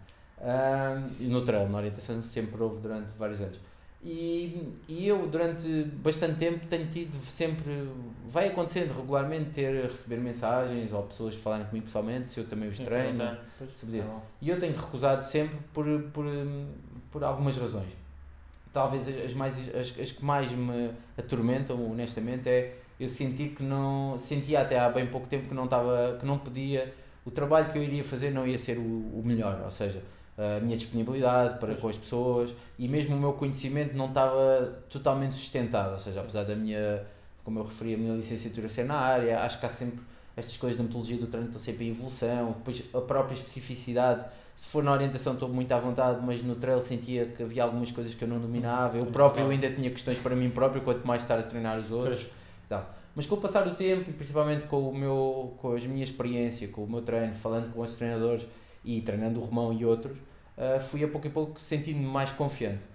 No treino, na orientação, sempre houve durante vários anos. E eu, durante bastante tempo, tenho tido sempre, vai acontecendo regularmente, receber mensagens ou pessoas falarem comigo pessoalmente, se eu também os treino, e eu tenho recusado sempre por algumas razões. Talvez as que mais me atormentam, honestamente, eu sentia até há bem pouco tempo que não podia, o trabalho que eu iria fazer não ia ser o melhor, ou seja, a minha disponibilidade para com as pessoas e mesmo o meu conhecimento não estava totalmente sustentado, ou seja, apesar da minha, como eu referi, a minha licenciatura ser na área, acho que há sempre estas coisas da metodologia do treino estão sempre em evolução, depois a própria especificidade, se for na orientação estou muito à vontade, mas no trail sentia que havia algumas coisas que eu não dominava, eu próprio ainda tinha questões para mim próprio, quanto mais estar a treinar os outros. Então, mas com o passar do tempo e principalmente com a minha experiência, com o meu treino, falando com outros treinadores e treinando o Romão e outros, fui a pouco sentindo-me mais confiante.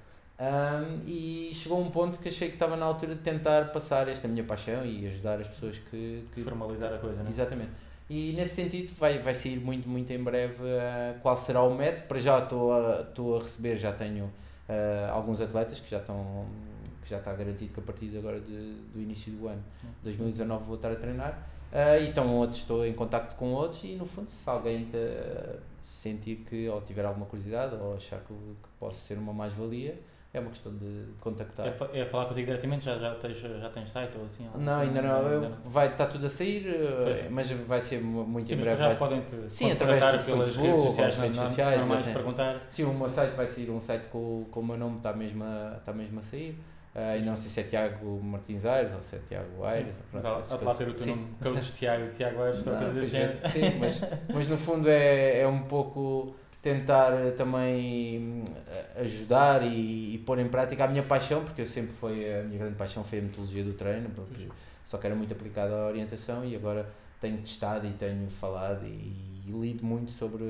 E chegou um ponto que achei que estava na altura de tentar passar esta minha paixão e ajudar as pessoas que formalizar a coisa, não é? Exatamente. E nesse sentido vai sair muito em breve qual será o método. Para já estou a receber, já tenho alguns atletas que já está garantido que a partir de agora do início do ano 2019 vou estar a treinar. Então estou em contacto com outros e no fundo se alguém sentir que ou tiver alguma curiosidade ou achar que posso ser uma mais-valia, é uma questão de contactar. É falar contigo diretamente? Já tens site ou assim? Não, ainda não. Vai estar tudo a sair, mas vai ser muito em breve. Já podem-te através do pelas redes sociais, normais, perguntar. Sim, o meu site vai sair um site com o meu nome, está mesmo a sair. E não sei se é Tiago Martins Aires ou se é Tiago Aires. Lá ter o teu nome, coach Tiago Aires, qualquer coisa desse. Sim, mas no fundo é um pouco tentar também ajudar e pôr em prática a minha paixão, porque a minha grande paixão foi a metodologia do treino, só que era muito aplicada à orientação e agora tenho testado e tenho falado e lido muito sobre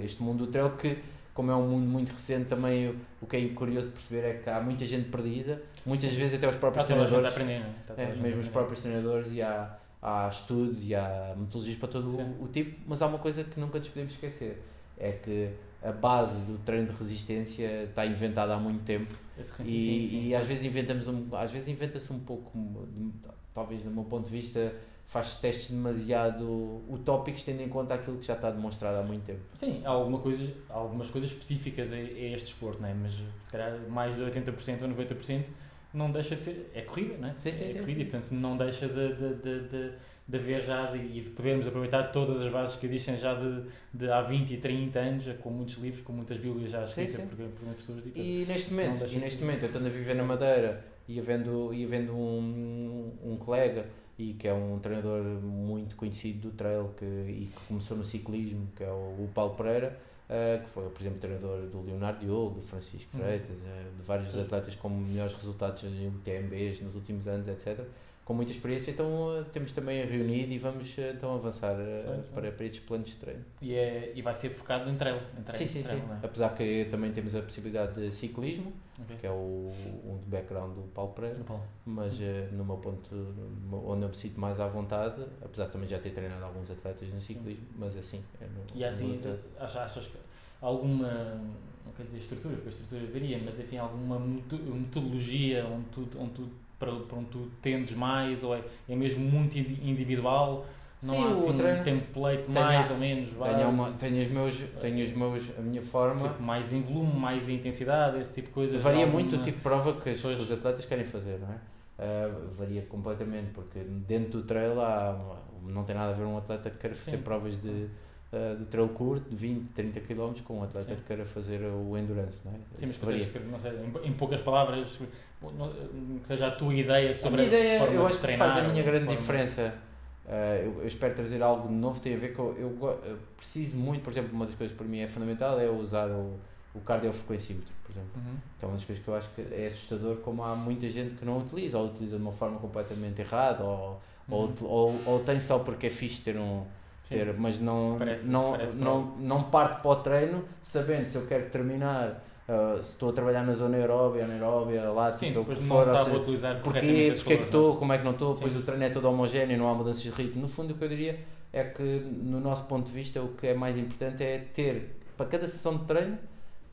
este mundo do trail que, como é um mundo muito recente, também o que é curioso de perceber é que há muita gente perdida, muitas vezes até os próprios treinadores, mesmo os próprios treinadores, e há estudos e há metodologias para todo o tipo, mas há uma coisa que nunca nos podemos esquecer, é que a base do treino de resistência está inventada há muito tempo e às vezes inventa-se um pouco, talvez do meu ponto de vista, faz testes demasiado utópicos, tendo em conta aquilo que já está demonstrado há muito tempo. Sim, há algumas coisas específicas a este desporto, não é? Mas se calhar mais de 80% ou 90% não deixa de ser. É corrida, não é? Sim, sim, é sim. corrida e portanto não deixa de haver já e de podermos aproveitar todas as bases que existem já de há 20 e 30 anos, com muitos livros, com muitas bíblias já escritas por pessoas. E neste momento, eu estando a viver na Madeira e havendo um colega e que é um treinador muito conhecido do trail e que começou no ciclismo, que é o Paulo Pereira, que foi, por exemplo, treinador do Leonardo Diogo, do Francisco Freitas, de vários atletas com melhores resultados em UTMBs nos últimos anos, etc., com muita experiência. Então temos também reunido e vamos então avançar para estes planos de treino. E vai ser focado em treino. Sim. É? Apesar que também temos a possibilidade de ciclismo, que é o background do Paulo Pereira, mas no meu ponto, onde eu me sinto mais à vontade, apesar de também já ter treinado alguns atletas no ciclismo, mas assim... achas que alguma, não quer dizer estrutura, porque a estrutura varia, mas enfim, alguma metodologia onde tu tendes mais, ou é mesmo muito individual? Não sim, há assim um template mais ou menos a minha forma, tipo, mais em volume, mais em intensidade, esse tipo de coisa. Varia muito o tipo de prova que os atletas querem fazer, não é? Varia completamente, porque dentro do trail não tem nada a ver um atleta que queira fazer provas de trail curto, de 20, 30 km, com um atleta que queira fazer o endurance, não é? Sim, mas varia. Não sei, em poucas palavras, que seja a tua ideia sobre a forma eu acho que faz a minha grande diferença. Eu espero trazer algo novo, tem a ver com eu preciso muito, por exemplo, uma das coisas que para mim é fundamental é usar o cardiofrequencímetro, por exemplo. Que é uma das coisas que eu acho que é assustador, como há muita gente que não utiliza, ou utiliza de uma forma completamente errada, ou tem só porque é fixe mas não parte para o treino sabendo se eu quero terminar, se estou a trabalhar na zona anaeróbia, lática, o que for, utilizar porque é que estou, como é que não estou, depois o treino é todo homogéneo, não há mudanças de ritmo. No fundo, o que eu diria é que, no nosso ponto de vista, o que é mais importante é ter, para cada sessão de treino,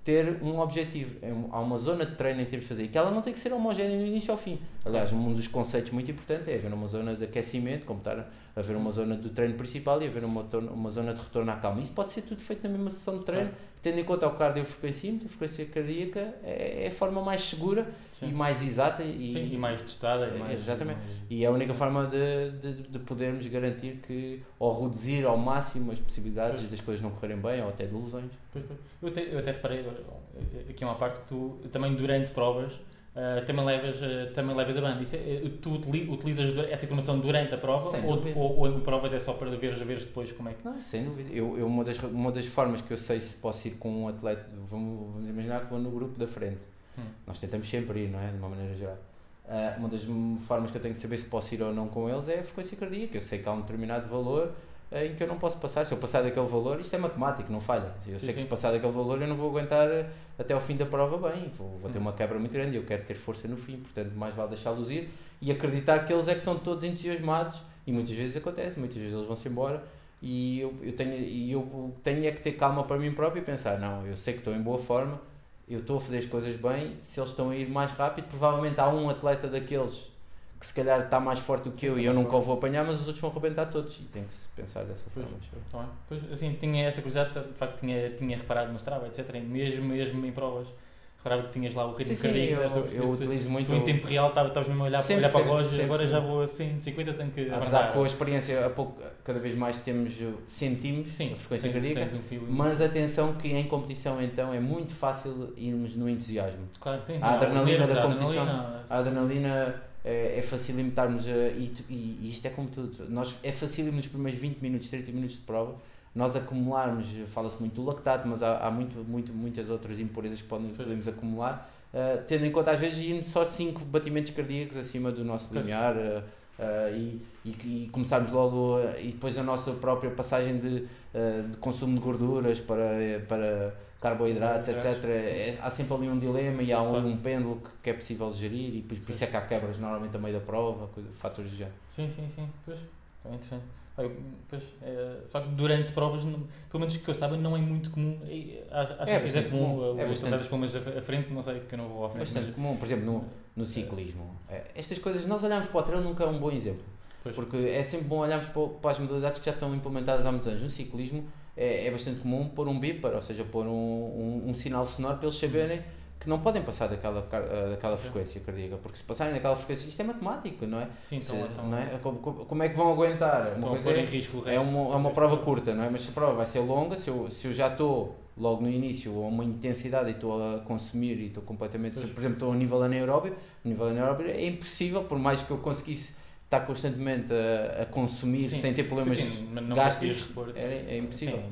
ter um objetivo. Há uma zona de treino em que temos de fazer, e que ela não tem que ser homogénea do início ao fim. Aliás, um dos conceitos muito importantes é haver uma zona de aquecimento, como estar a haver uma zona do treino principal e haver uma zona de retorno à calma. Isso pode ser tudo feito na mesma sessão de treino, tendo em conta o cardiofrequencímetro, a frequência cardíaca é a forma mais segura e mais exata e mais testada. Exatamente. E é a única forma de podermos garantir ou reduzir ao máximo as possibilidades das coisas não correrem bem ou até de lesões. Eu até reparei, aqui é uma parte que tu também durante provas também levas a banda. Tu utilizas essa informação durante a prova ou em provas é só para veres depois como é que... Não, sem dúvida. Uma das formas que eu sei se posso ir com um atleta, vamos imaginar que vou no grupo da frente. Nós tentamos sempre ir, não é? De uma maneira geral. Uma das formas que eu tenho de saber se posso ir ou não com eles é a frequência cardíaca. Eu sei que há um determinado valor em que eu não posso passar. Se eu passar daquele valor, isto é matemático, não falha. Eu sei que se passar daquele valor eu não vou aguentar até ao fim da prova bem, vou ter uma quebra muito grande e eu quero ter força no fim, portanto mais vale deixá-los ir e acreditar que eles é que estão todos entusiasmados, e muitas vezes acontece, muitas vezes eles vão-se embora e eu tenho é que ter calma para mim próprio e pensar, não, eu sei que estou em boa forma, eu estou a fazer as coisas bem, se eles estão a ir mais rápido, provavelmente há um atleta daqueles que se calhar está mais forte do que eu e eu nunca o vou apanhar, mas os outros vão arrebentar todos e tem que se pensar dessa forma. Pois, assim, tinha essa curiosidade, de facto tinha reparado no Strava, etc, mesmo em provas, reparava que tinhas lá o ritmo cardíaco, eu utilizo muito. Em tempo real estavas mesmo a olhar para a relógio, agora já vou assim, 50 tenho que abrandar. Apesar que com a experiência, cada vez mais sentimos a frequência cardíaca, mas atenção que em competição então é muito fácil irmos no entusiasmo. Claro, sim. A adrenalina da competição, a adrenalina é fácil limitarmos e isto é como tudo, é fácil nos primeiros 20 minutos, 30 minutos de prova, nós acumularmos, fala-se muito do lactato, mas há muitas outras impurezas que podemos acumular, tendo em conta às vezes irmos só 5 batimentos cardíacos acima do nosso limiar e começarmos logo, e depois a nossa própria passagem de consumo de gorduras para carboidratos, etc. Há sempre ali um dilema e há um pêndulo que é possível gerir e por isso é que há quebras normalmente a meio da prova, fatores de género. Sim, pois, é interessante. De facto, durante provas, pelo menos que eu saiba, não é muito comum. Acho que é comum os atletas pelo menos à frente, não sei, que eu não vou à frente. É bastante comum, por exemplo, no ciclismo. Estas coisas, nós olhamos para o treino, nunca é um bom exemplo. Porque é sempre bom olharmos para as modalidades que já estão implementadas há muitos anos. No ciclismo é bastante comum pôr um beeper, ou seja, pôr um sinal sonoro para eles saberem que não podem passar daquela frequência cardíaca, porque se passarem daquela frequência, isto é matemático, não é? Sim, não é? Como é que vão aguentar? Uma coisa em risco o resto, é uma prova curta, não é? Mas se a prova vai ser longa, se eu já estou logo no início a uma intensidade e estou a consumir e estou completamente, se por exemplo estou a nível anaeróbio, é impossível, por mais que eu conseguisse estar constantemente a consumir sem ter problemas gástricos, é impossível.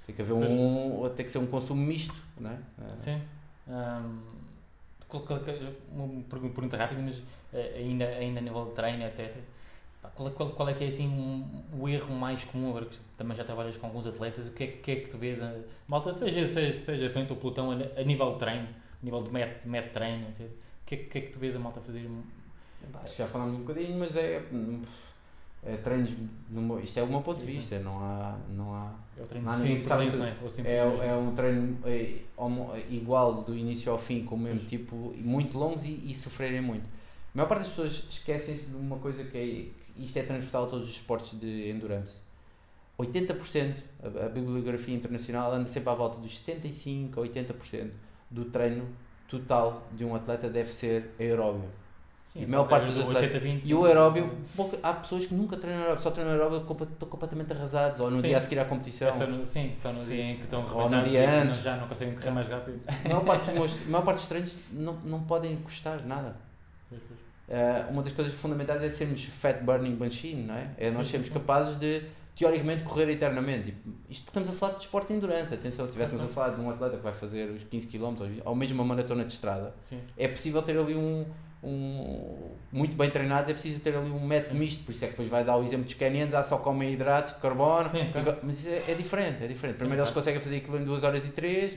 Tem que haver tem que ser um consumo misto, não é? Sim. Uma pergunta rápida, mas ainda a nível de treino, etc. Qual é que é assim o erro mais comum, agora que também já trabalhas com alguns atletas, o que é que tu vês, malta, seja frente ao pelotão, a nível de treino, a nível de método de treino, etc. O que é que tu vês a malta fazer? Acho que já falámos um bocadinho, mas treinos, isto é o meu ponto de vista, não há é o treino é um treino igual do início ao fim, com o mesmo tipo, muito longos e sofrerem muito. A maior parte das pessoas esquecem-se de uma coisa que isto é transversal a todos os esportes de endurance. 80%, a bibliografia internacional anda sempre à volta dos 75% a 80% do treino total de um atleta deve ser aeróbio. Sim, e a maior parte dos atletas. 80, e o aeróbio, há pessoas que nunca treinam aeróbio, só treinam aeróbio estão completamente arrasados, ou no dia a seguir à competição. Só no dia em que estão ou no dia antes. Já não conseguem correr mais rápido. A maior parte dos treinos não podem custar nada. Uma das coisas fundamentais é sermos fat burning machine, não é? Nós sermos capazes de, teoricamente, correr eternamente. Isto porque estamos a falar de esportes de endurance. Atenção, se estivéssemos a falar de um atleta que vai fazer os 15 km ou mesmo uma maratona de estrada, é possível ter ali muito bem treinados, é preciso ter ali um método misto, por isso é que depois vai dar o exemplo dos canianos, só comem hidratos de carbono, mas é diferente. Primeiro eles conseguem fazer aquilo em 2 horas e 3,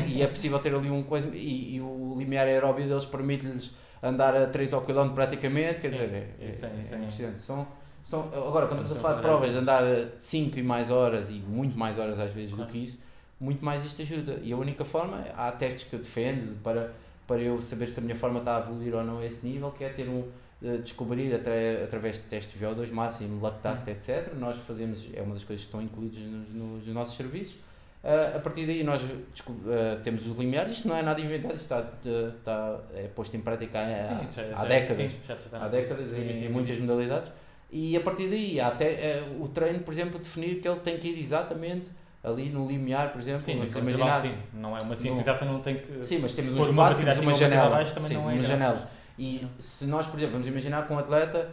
e é possível ter ali e o limiar aeróbio deles permite-lhes andar a 3 ao quilómetro praticamente, quer dizer, é impressionante. Agora, quando estamos a falar de provas de andar 5 e mais horas, e muito mais horas às vezes do que isso, muito mais isto ajuda, e a única forma, há testes que eu defendo para eu saber se a minha forma está a evoluir ou não a esse nível, que é ter descobrir através de testes de VO2 máximo, lactato, etc. Nós fazemos, é uma das coisas que estão incluídas nos nossos serviços. A partir daí nós temos os limiares, isto não é nada inventado, isto é posto em prática há décadas, há décadas em muitas modalidades, e a partir daí há até o treino, por exemplo, definir que ele tem que ir exatamente ali no limiar, por exemplo, vamos imaginar. Não é uma ciência exata, não tem que... Sim, mas temos um espaço, temos uma janela. Uma janela. E se nós, por exemplo, vamos imaginar com um atleta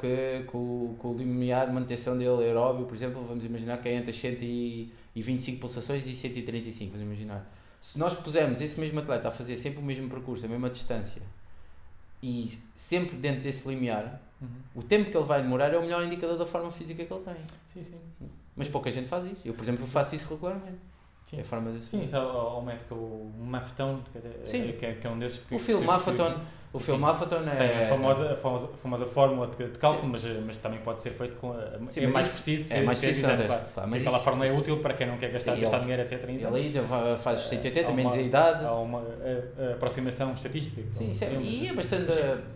que com o limiar de manutenção dele aeróbio, por exemplo, vamos imaginar que é entre 125 pulsações e 135, vamos imaginar. Se nós pusermos esse mesmo atleta a fazer sempre o mesmo percurso, a mesma distância, e sempre dentro desse limiar, o tempo que ele vai demorar é o melhor indicador da forma física que ele tem. Sim. Mas pouca gente faz isso. Eu, por exemplo, faço isso regularmente. Sim. É a forma de... Sim, isso é o método, o Mafetone, que é um desses... O Phil Mafetone é... a famosa fórmula de cálculo, mas também pode ser feito com... é mais preciso. É mais preciso. Aquela fórmula é útil para quem não quer gastar dinheiro, etc. Ele ainda faz 180, menos a idade. Há uma aproximação estatística. Sim, e é bastante...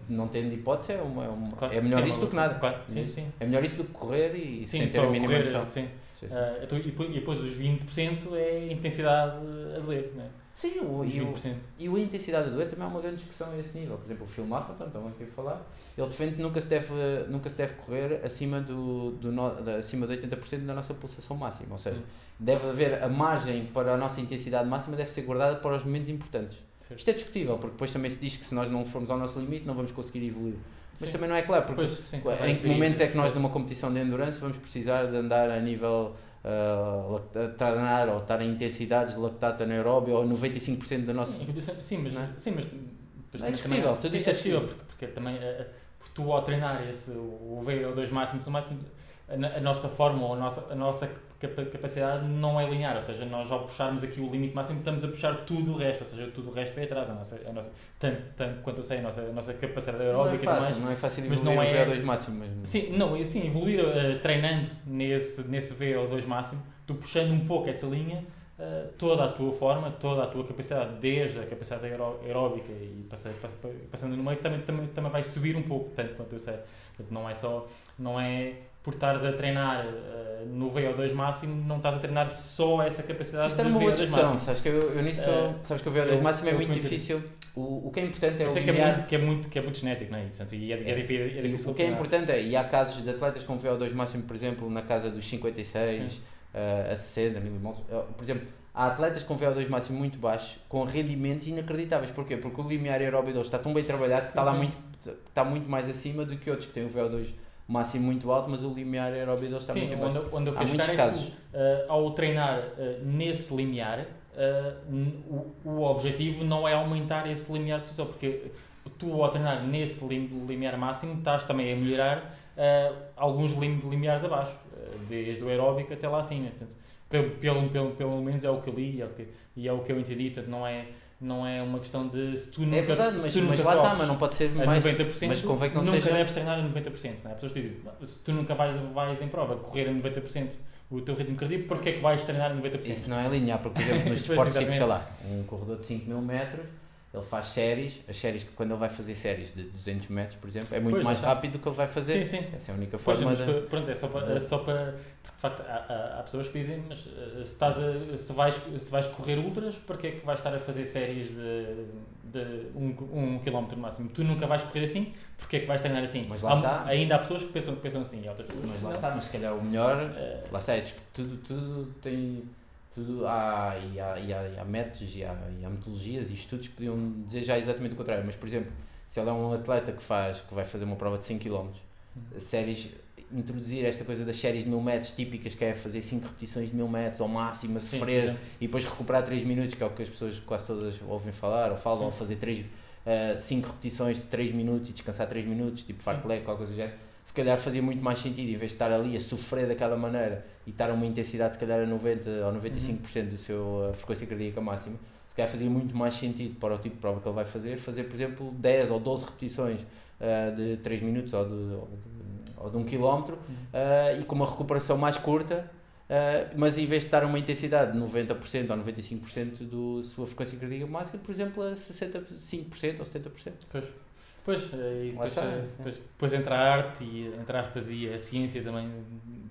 Não tendo hipótese, é melhor isso do que nada. Sim. É melhor isso do que correr e sem ter a mínima noção. Sim. E depois os 20% é intensidade a doer, não é? Sim, e a intensidade a doer também é uma grande discussão a esse nível. Por exemplo, o Phil Mafetone, estamos aqui a falar, ele defende que nunca se deve correr acima de 80% da nossa pulsação máxima, ou seja, deve haver a margem para a nossa intensidade máxima, deve ser guardada para os momentos importantes. Certo. Isto é discutível, porque depois também se diz que se nós não formos ao nosso limite não vamos conseguir evoluir. Mas também não é claro, porque em que momentos é que nós numa competição de endurance vamos precisar de andar a nível treinar ou estar em intensidades de lactato anaeróbio ou 95% da nossa... Mas é discutível, tudo isto é discutível. Porque também, porque tu ao treinar o VO2 máximo, a nossa forma ou a nossa capacidade não é linear, ou seja, nós ao puxarmos aqui o limite máximo estamos a puxar tudo o resto, ou seja, tudo o resto vem atrás, tanto quanto eu sei, a nossa capacidade aeróbica não é fácil evoluir o VO2 máximo mesmo. Sim, evoluir treinando nesse VO2 máximo, tu puxando um pouco essa linha, toda a tua forma, toda a tua capacidade, desde a capacidade aeróbica e passando no meio, também vai subir um pouco, tanto quanto eu sei. Portanto, não é por estares a treinar no VO2 máximo, não estás a treinar só essa capacidade isto de é uma boa VO2 discussão, máximo. sabes que eu nisso, sabes que o VO2 máximo é muito difícil. O que é importante é o limiar... que é muito genético, não é? Portanto, é difícil. O que é importante é, e há casos de atletas com VO2 máximo, por exemplo, na casa dos 56, a 60 milimoles. Por exemplo, há atletas com VO2 máximo muito baixo, com rendimentos inacreditáveis. Porquê? Porque o limiar aeróbio deles está tão bem trabalhado que está muito mais acima do que outros que têm o VO2 máximo muito alto, mas o limiar aeróbio deles está muito baixo. Há muitos casos. Ao treinar nesse limiar, o objetivo não é aumentar esse limiar de posição, porque tu ao treinar nesse limiar máximo estás também a melhorar alguns limiares abaixo, desde o aeróbico até lá acima. Portanto, pelo menos é o que eu li e é o que eu entendi. Portanto, não é uma questão de se tu nunca... É verdade, mas lá está, mas não pode ser mais... 90%, mas convém que não nunca seja... deves treinar a 90%. Não é? As pessoas dizem, se tu nunca vais em prova correr a 90% o teu ritmo cardíaco, porque é que vais treinar a 90%? Isso não é linear, porque, por exemplo, nos desportos tipo, sei lá, um corredor de 5.000 metros, ele faz séries, as séries que quando ele vai fazer séries de 200 metros, por exemplo, é muito mais rápido do que ele vai fazer. Sim. Essa é a única forma Pronto, é só para... De facto, há pessoas que dizem, mas se vais correr ultras, porque é que vais estar a fazer séries de 1 km no máximo? Tu nunca vais correr assim, porque é que vais treinar assim? Mas lá está. Ainda há pessoas que pensam assim, outras pessoas. Mas lá está, mas se calhar o melhor, lá está, tudo tem... Há métodos e há metodologias e estudos que podiam dizer já exatamente o contrário, mas por exemplo, se ele é um atleta que vai fazer uma prova de 100 km, séries, introduzir esta coisa das séries de 1000 metros típicas, que é fazer 5 repetições de 1000 metros ao máximo, a sofrer e depois recuperar 3 minutos, que é o que as pessoas quase todas ouvem falar, ou falam, ou fazer 5 repetições de 3 minutos e descansar 3 minutos, tipo fartlek, qualquer coisa do género. Se calhar fazia muito mais sentido, em vez de estar ali a sofrer daquela maneira e estar a uma intensidade se calhar a 90% ou 95% do seu frequência cardíaca máxima, se calhar fazia muito mais sentido para o tipo de prova que ele vai fazer, por exemplo 10 ou 12 repetições de 3 minutos ou de 1 km e com uma recuperação mais curta, mas em vez de estar a uma intensidade de 90% ou 95% da sua frequência cardíaca máxima, por exemplo a 65% ou 70%. Depois entra a arte e, entre aspas, e a ciência também,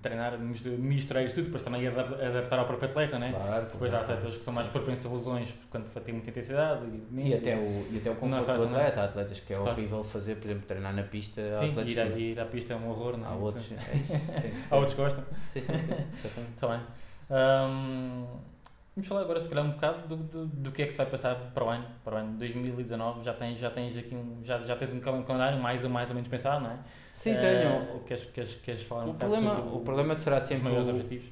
treinar, misturar isto tudo, depois também adaptar ao próprio atleta, não é? Claro, depois há atletas que são mais propensos a lesões quando tem muita intensidade. E até o conforto do atleta. Há atletas que é horrível fazer, por exemplo, treinar na pista. Sim, ir à pista é um horror, não é? Há outros, há outros que gostam. Sim. Está bem. Vamos falar agora, se calhar, um bocado do que é que se vai passar para o ano. Para o ano de 2019, já tens aqui já tens um calendário mais ou menos pensado, não é? Sim, tenho. Queres falar um bocado sobre o problema será sempre os maiores objetivos?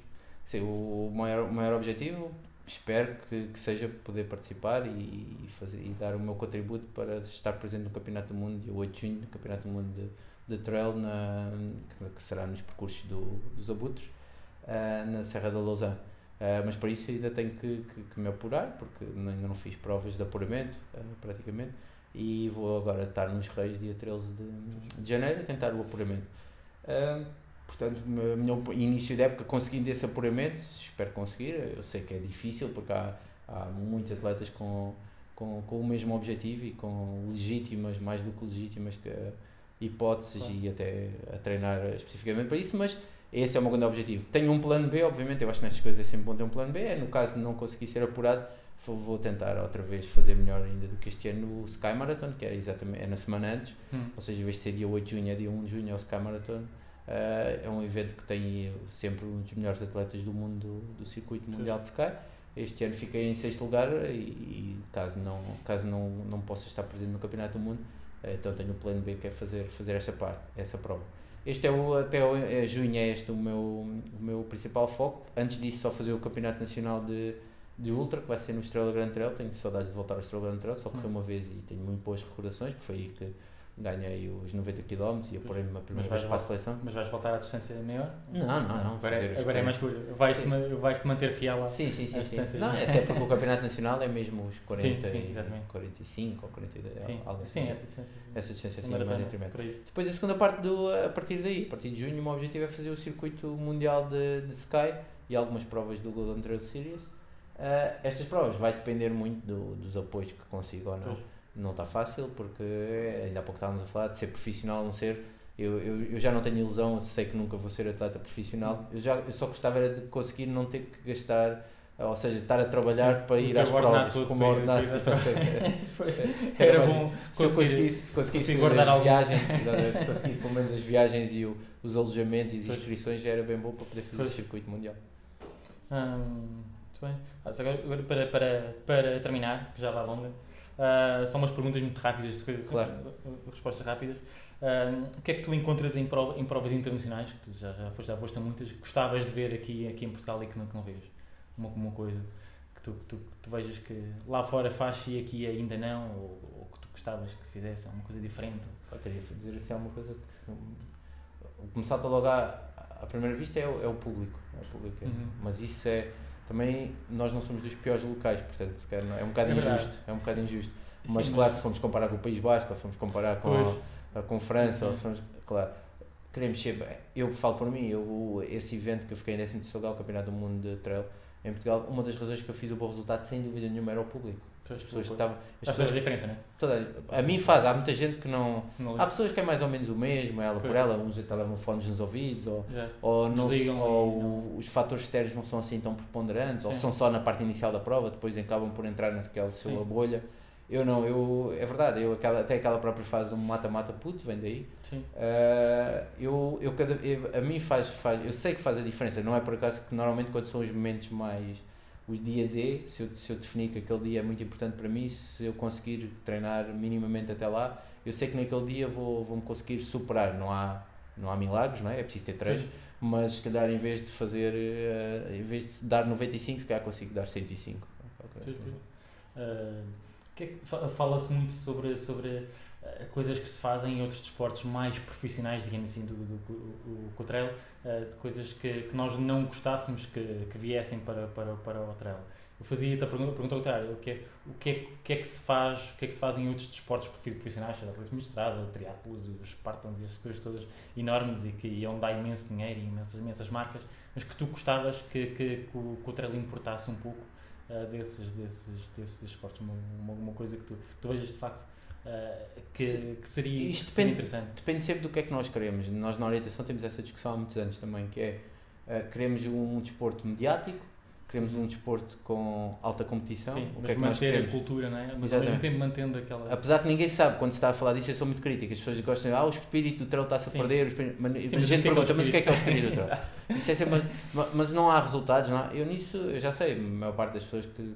Sim, o maior objetivo, espero que seja poder participar e dar o meu contributo para estar presente no Campeonato do Mundo, dia 8 de junho, no Campeonato do Mundo de Trail, que será nos percursos dos Abutres, na Serra da Lousã. Mas para isso ainda tenho que me apurar, porque ainda não fiz provas de apuramento, praticamente, e vou agora estar nos Reis, dia 13 de janeiro, a tentar o apuramento. Portanto, o meu início de época, conseguindo esse apuramento, espero conseguir. Eu sei que é difícil, porque há muitos atletas com o mesmo objetivo e com legítimas, mais do que legítimas, hipóteses, claro, e até a treinar especificamente para isso, mas esse é o meu grande objetivo. Tenho um plano B, obviamente, eu acho que nestas coisas é sempre bom ter um plano B. No caso de não conseguir ser apurado, vou tentar outra vez fazer melhor ainda do que este ano no Sky Marathon, que é na semana antes, ou seja, em vez de ser dia 8 de junho, é dia 1 de junho, é o Sky Marathon. É um evento que tem sempre um dos melhores atletas do mundo do circuito mundial de Sky. Este ano fiquei em 6º lugar e caso não possa estar presente no Campeonato do Mundo, então tenho o plano B, que é fazer essa prova. Até junho é este o meu principal foco. Antes disso, só fazer o Campeonato Nacional de Ultra, que vai ser no Estrela Grande Trail. Tenho saudades de voltar ao Estrela Grande Trail, só corri uma vez e tenho muito boas recordações, porque foi aí que ganhei os 90 km e apurei-me a primeira vez para a seleção. Mas vais voltar à distância maior? Não. Agora é mais curto. Vais-te manter fiel à distância? Não, até porque o Campeonato Nacional é mesmo os 40, sim, 45 ou 42, algo assim. Sim, essa distância. Essa distância assim, mais entre. Depois a segunda parte, a partir daí, a partir de junho, o meu objetivo é fazer o circuito mundial de Sky e algumas provas do Golden Trail Series. Estas provas vai depender muito dos apoios que consigo ou não. Pois. Não está fácil, porque ainda há pouco estávamos a falar de ser profissional ou não ser. Eu já não tenho ilusão, sei que nunca vou ser atleta profissional. Eu só gostava era de conseguir não ter que gastar, ou seja, estar a trabalhar para ir às provas como ordenado. Era bom se eu conseguisse guardar as viagens, se conseguisse pelo menos as viagens e os alojamentos e as inscrições, já era bem bom para poder fazer o circuito mundial. Muito bem. Agora para terminar, que já vai longa, são umas perguntas muito rápidas, claro. Respostas rápidas. O que é que tu encontras em provas internacionais, que tu já foste a muitas, que gostavas de ver aqui em Portugal e que não vês? Uma coisa que tu vejas que lá fora faz e aqui ainda não, ou que tu gostavas que se fizesse, uma coisa diferente? Eu queria dizer assim, alguma coisa que me salta logo à primeira vista é o público. Mas isso é... Também nós não somos dos piores locais, portanto, se calhar, é um bocado injusto. Mas sim, claro, se formos comparar com o País Basco, ou se formos comparar com França, ou se formos, claro, queremos ser, eu falo por mim, esse evento que eu fiquei em 13º lugar, o Campeonato do Mundo de Trail em Portugal, uma das razões que eu fiz o bom resultado, sem dúvida nenhuma, era o público. As pessoas que estavam... Faz a diferença, não é? A mim faz, há muita gente que não... Há pessoas que é mais ou menos o mesmo, ela por ela, uns até levam fones nos ouvidos, ou os fatores externos não são assim tão preponderantes, ou são só na parte inicial da prova, depois acabam por entrar naquela sua bolha. Eu não, é verdade, até aquela própria fase do mata-mata puto, vem daí. Sim. A mim faz, eu sei que faz a diferença, não é por acaso que normalmente quando são os momentos mais... Os dia D, se eu definir que aquele dia é muito importante para mim, se eu conseguir treinar minimamente até lá, eu sei que naquele dia vou-me conseguir superar. Não há milagres, não é? É preciso ter treino, mas se calhar em vez de dar 95, se calhar consigo dar 105. Fala-se muito sobre coisas que se fazem em outros desportos mais profissionais, digamos assim, do trail, coisas que nós não gostássemos que viessem para o trail. Eu fazia-te a pergunta ao contrário, o que é que se faz em outros desportos profissionais, atletismo de estrada, triatlos, os Spartans e as coisas todas enormes e onde dá imenso dinheiro e imensas marcas, mas que tu gostavas que o trail importasse um pouco desses esportes, uma coisa que tu vejas de facto que seria interessante. Depende sempre do que é que nós queremos. Nós na orientação temos essa discussão há muitos anos também, que é queremos um desporto mediático, queremos um desporto com alta competição. Sim, o mas que é que manter a cultura, não é? Mas ao mesmo tempo mantendo aquela... Apesar que ninguém sabe, quando se está a falar disso, eu sou muito crítico. As pessoas gostam de o espírito do trail está-se a perder. Mas a gente pergunta, mas o que é o espírito do trail? Isso é sempre, mas não há resultados, não há? Eu já sei, a maior parte das pessoas que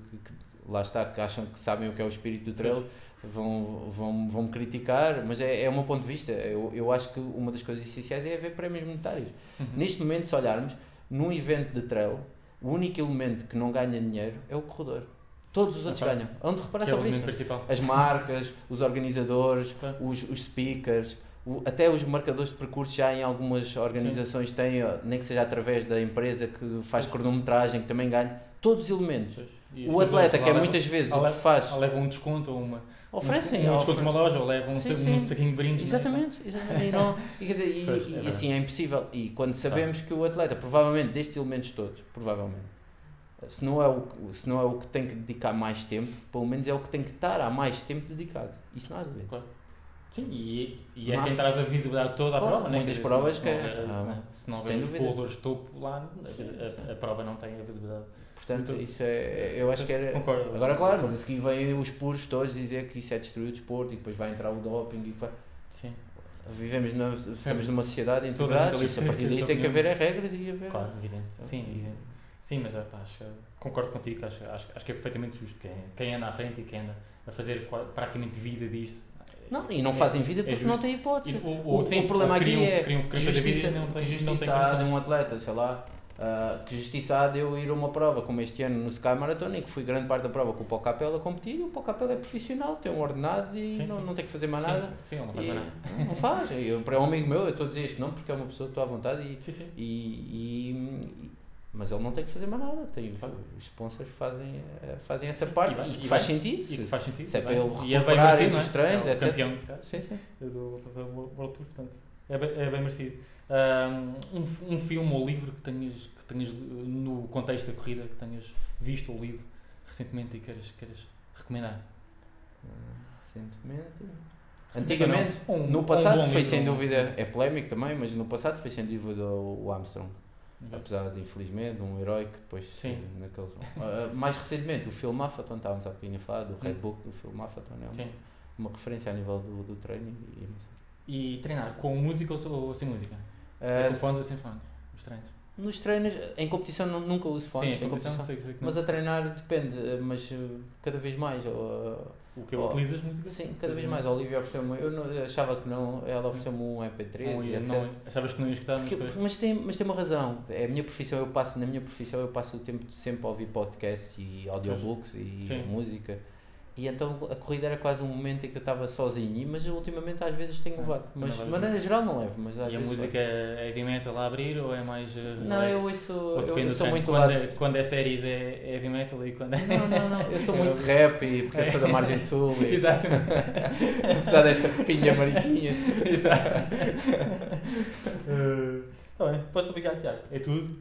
lá está, que acham que sabem o que é o espírito do trail, vão criticar, mas é o meu ponto de vista. Eu acho que uma das coisas essenciais é haver prémios monetários. Neste momento, se olharmos, num evento de trail, o único elemento que não ganha dinheiro é o corredor. Todos os outros ganham. Onde reparar sobre isso? Principal. As marcas, os organizadores, os speakers, até os marcadores de percurso já em algumas organizações têm, nem que seja através da empresa que faz cronometragem, que também ganha. Todos os elementos. O atleta, que é muitas vezes o que faz... Leva um desconto ou uma... Oferecem. Um desconto numa loja ou levam um saquinho de brindes. Exatamente. E assim é impossível. E quando sabemos que o atleta, provavelmente destes elementos todos, se não é o que tem que dedicar mais tempo, pelo menos é o que tem que estar há mais tempo dedicado. Isso não há dúvida. Claro. Sim, e é quem traz a visibilidade toda à prova, né? Muitas provas que se não houver os corredores de topo lá, a prova não tem a visibilidade. Portanto, isso eu acho que era... Concordo. Agora, claro, mas a seguir vêm os puros todos dizer que isso é destruir o desporto e depois vai entrar o doping e Sim. Estamos numa sociedade integrada e a partir daí tem que haver regras e haver... Claro, evidente. Sim, mas concordo contigo, acho que é perfeitamente justo. Quem anda à frente e quem anda a fazer praticamente vida disto... Não, e não fazem vida porque não têm hipótese. O problema aqui é justiça de um atleta, sei lá, que justiça há de eu ir a uma prova como este ano no Sky Marathon, em que fui grande parte da prova com o Pau Capel a competir, e o Pau Capel é profissional, tem um ordenado e não tem que fazer mais nada. Sim, não faz mais nada. Não faz. Para um amigo meu, eu estou a dizer isto não porque é uma pessoa que estou à vontade mas ele não tem que fazer mais nada. Os sponsors fazem essa parte e que faz sentido. Se é para ele recuperar entre os treinos, etc. Campeão de casa. Sim. Do World Tour, portanto, é bem merecido. Um filme ou livro que tenhas no contexto da corrida, que tenhas visto ou lido, recentemente e queres recomendar? Antigamente, no passado foi sem livro, dúvida, é polémico também, mas no passado foi sem dúvida o Armstrong. Apesar de, infelizmente, um herói que depois, naqueles... mais recentemente, o Phil Mafferton, estávamos há bocadinho a falar, do Red Book do Phil Mafferton, é uma referência a nível do training. E treinar com música ou sem música? Com fones ou sem fones? Os treinos? Nos treinos, em competição nunca uso fones, sim, em competição sei que mas a treinar depende, mas cada vez mais. O que utilizas música? Sim, cada vez mais. A Olivia ofereceu-me, eu achava que não, ela ofereceu-me um MP3 e etc. Achavas que não ia escutar? Mas tem uma razão, é a minha profissão, na minha profissão eu passo o tempo sempre a ouvir podcasts e audiobooks e música. E então a corrida era quase um momento em que eu estava sozinho, mas ultimamente às vezes tenho levado, mas de maneira geral não levo. Mas às e a música é heavy metal a abrir ou é mais não, eu sou muito quando é séries é heavy metal e quando é... Não, eu sou muito rap e porque eu sou da Margem Sul e... Exatamente. Apesar desta roupinha mariquinhas. Exato. Está bem, muito obrigado, Tiago. É tudo.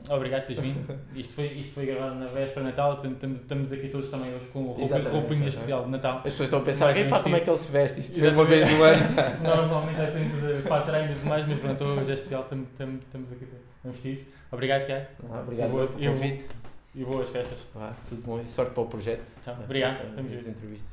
Obrigado por teres vindo. Isto foi gravado na véspera de Natal. Estamos aqui todos também hoje com roupinha especial de Natal. As pessoas estão a pensar, como é que ele se veste? Isto é uma vez no ano. Normalmente é sempre de fato treino e demais, mas pronto, hoje é especial. Estamos aqui vestidos. Obrigado, Tiago. Obrigado pelo convite. E boas festas. Tudo bom e sorte para o projeto. Obrigado. Vamos ver as entrevistas.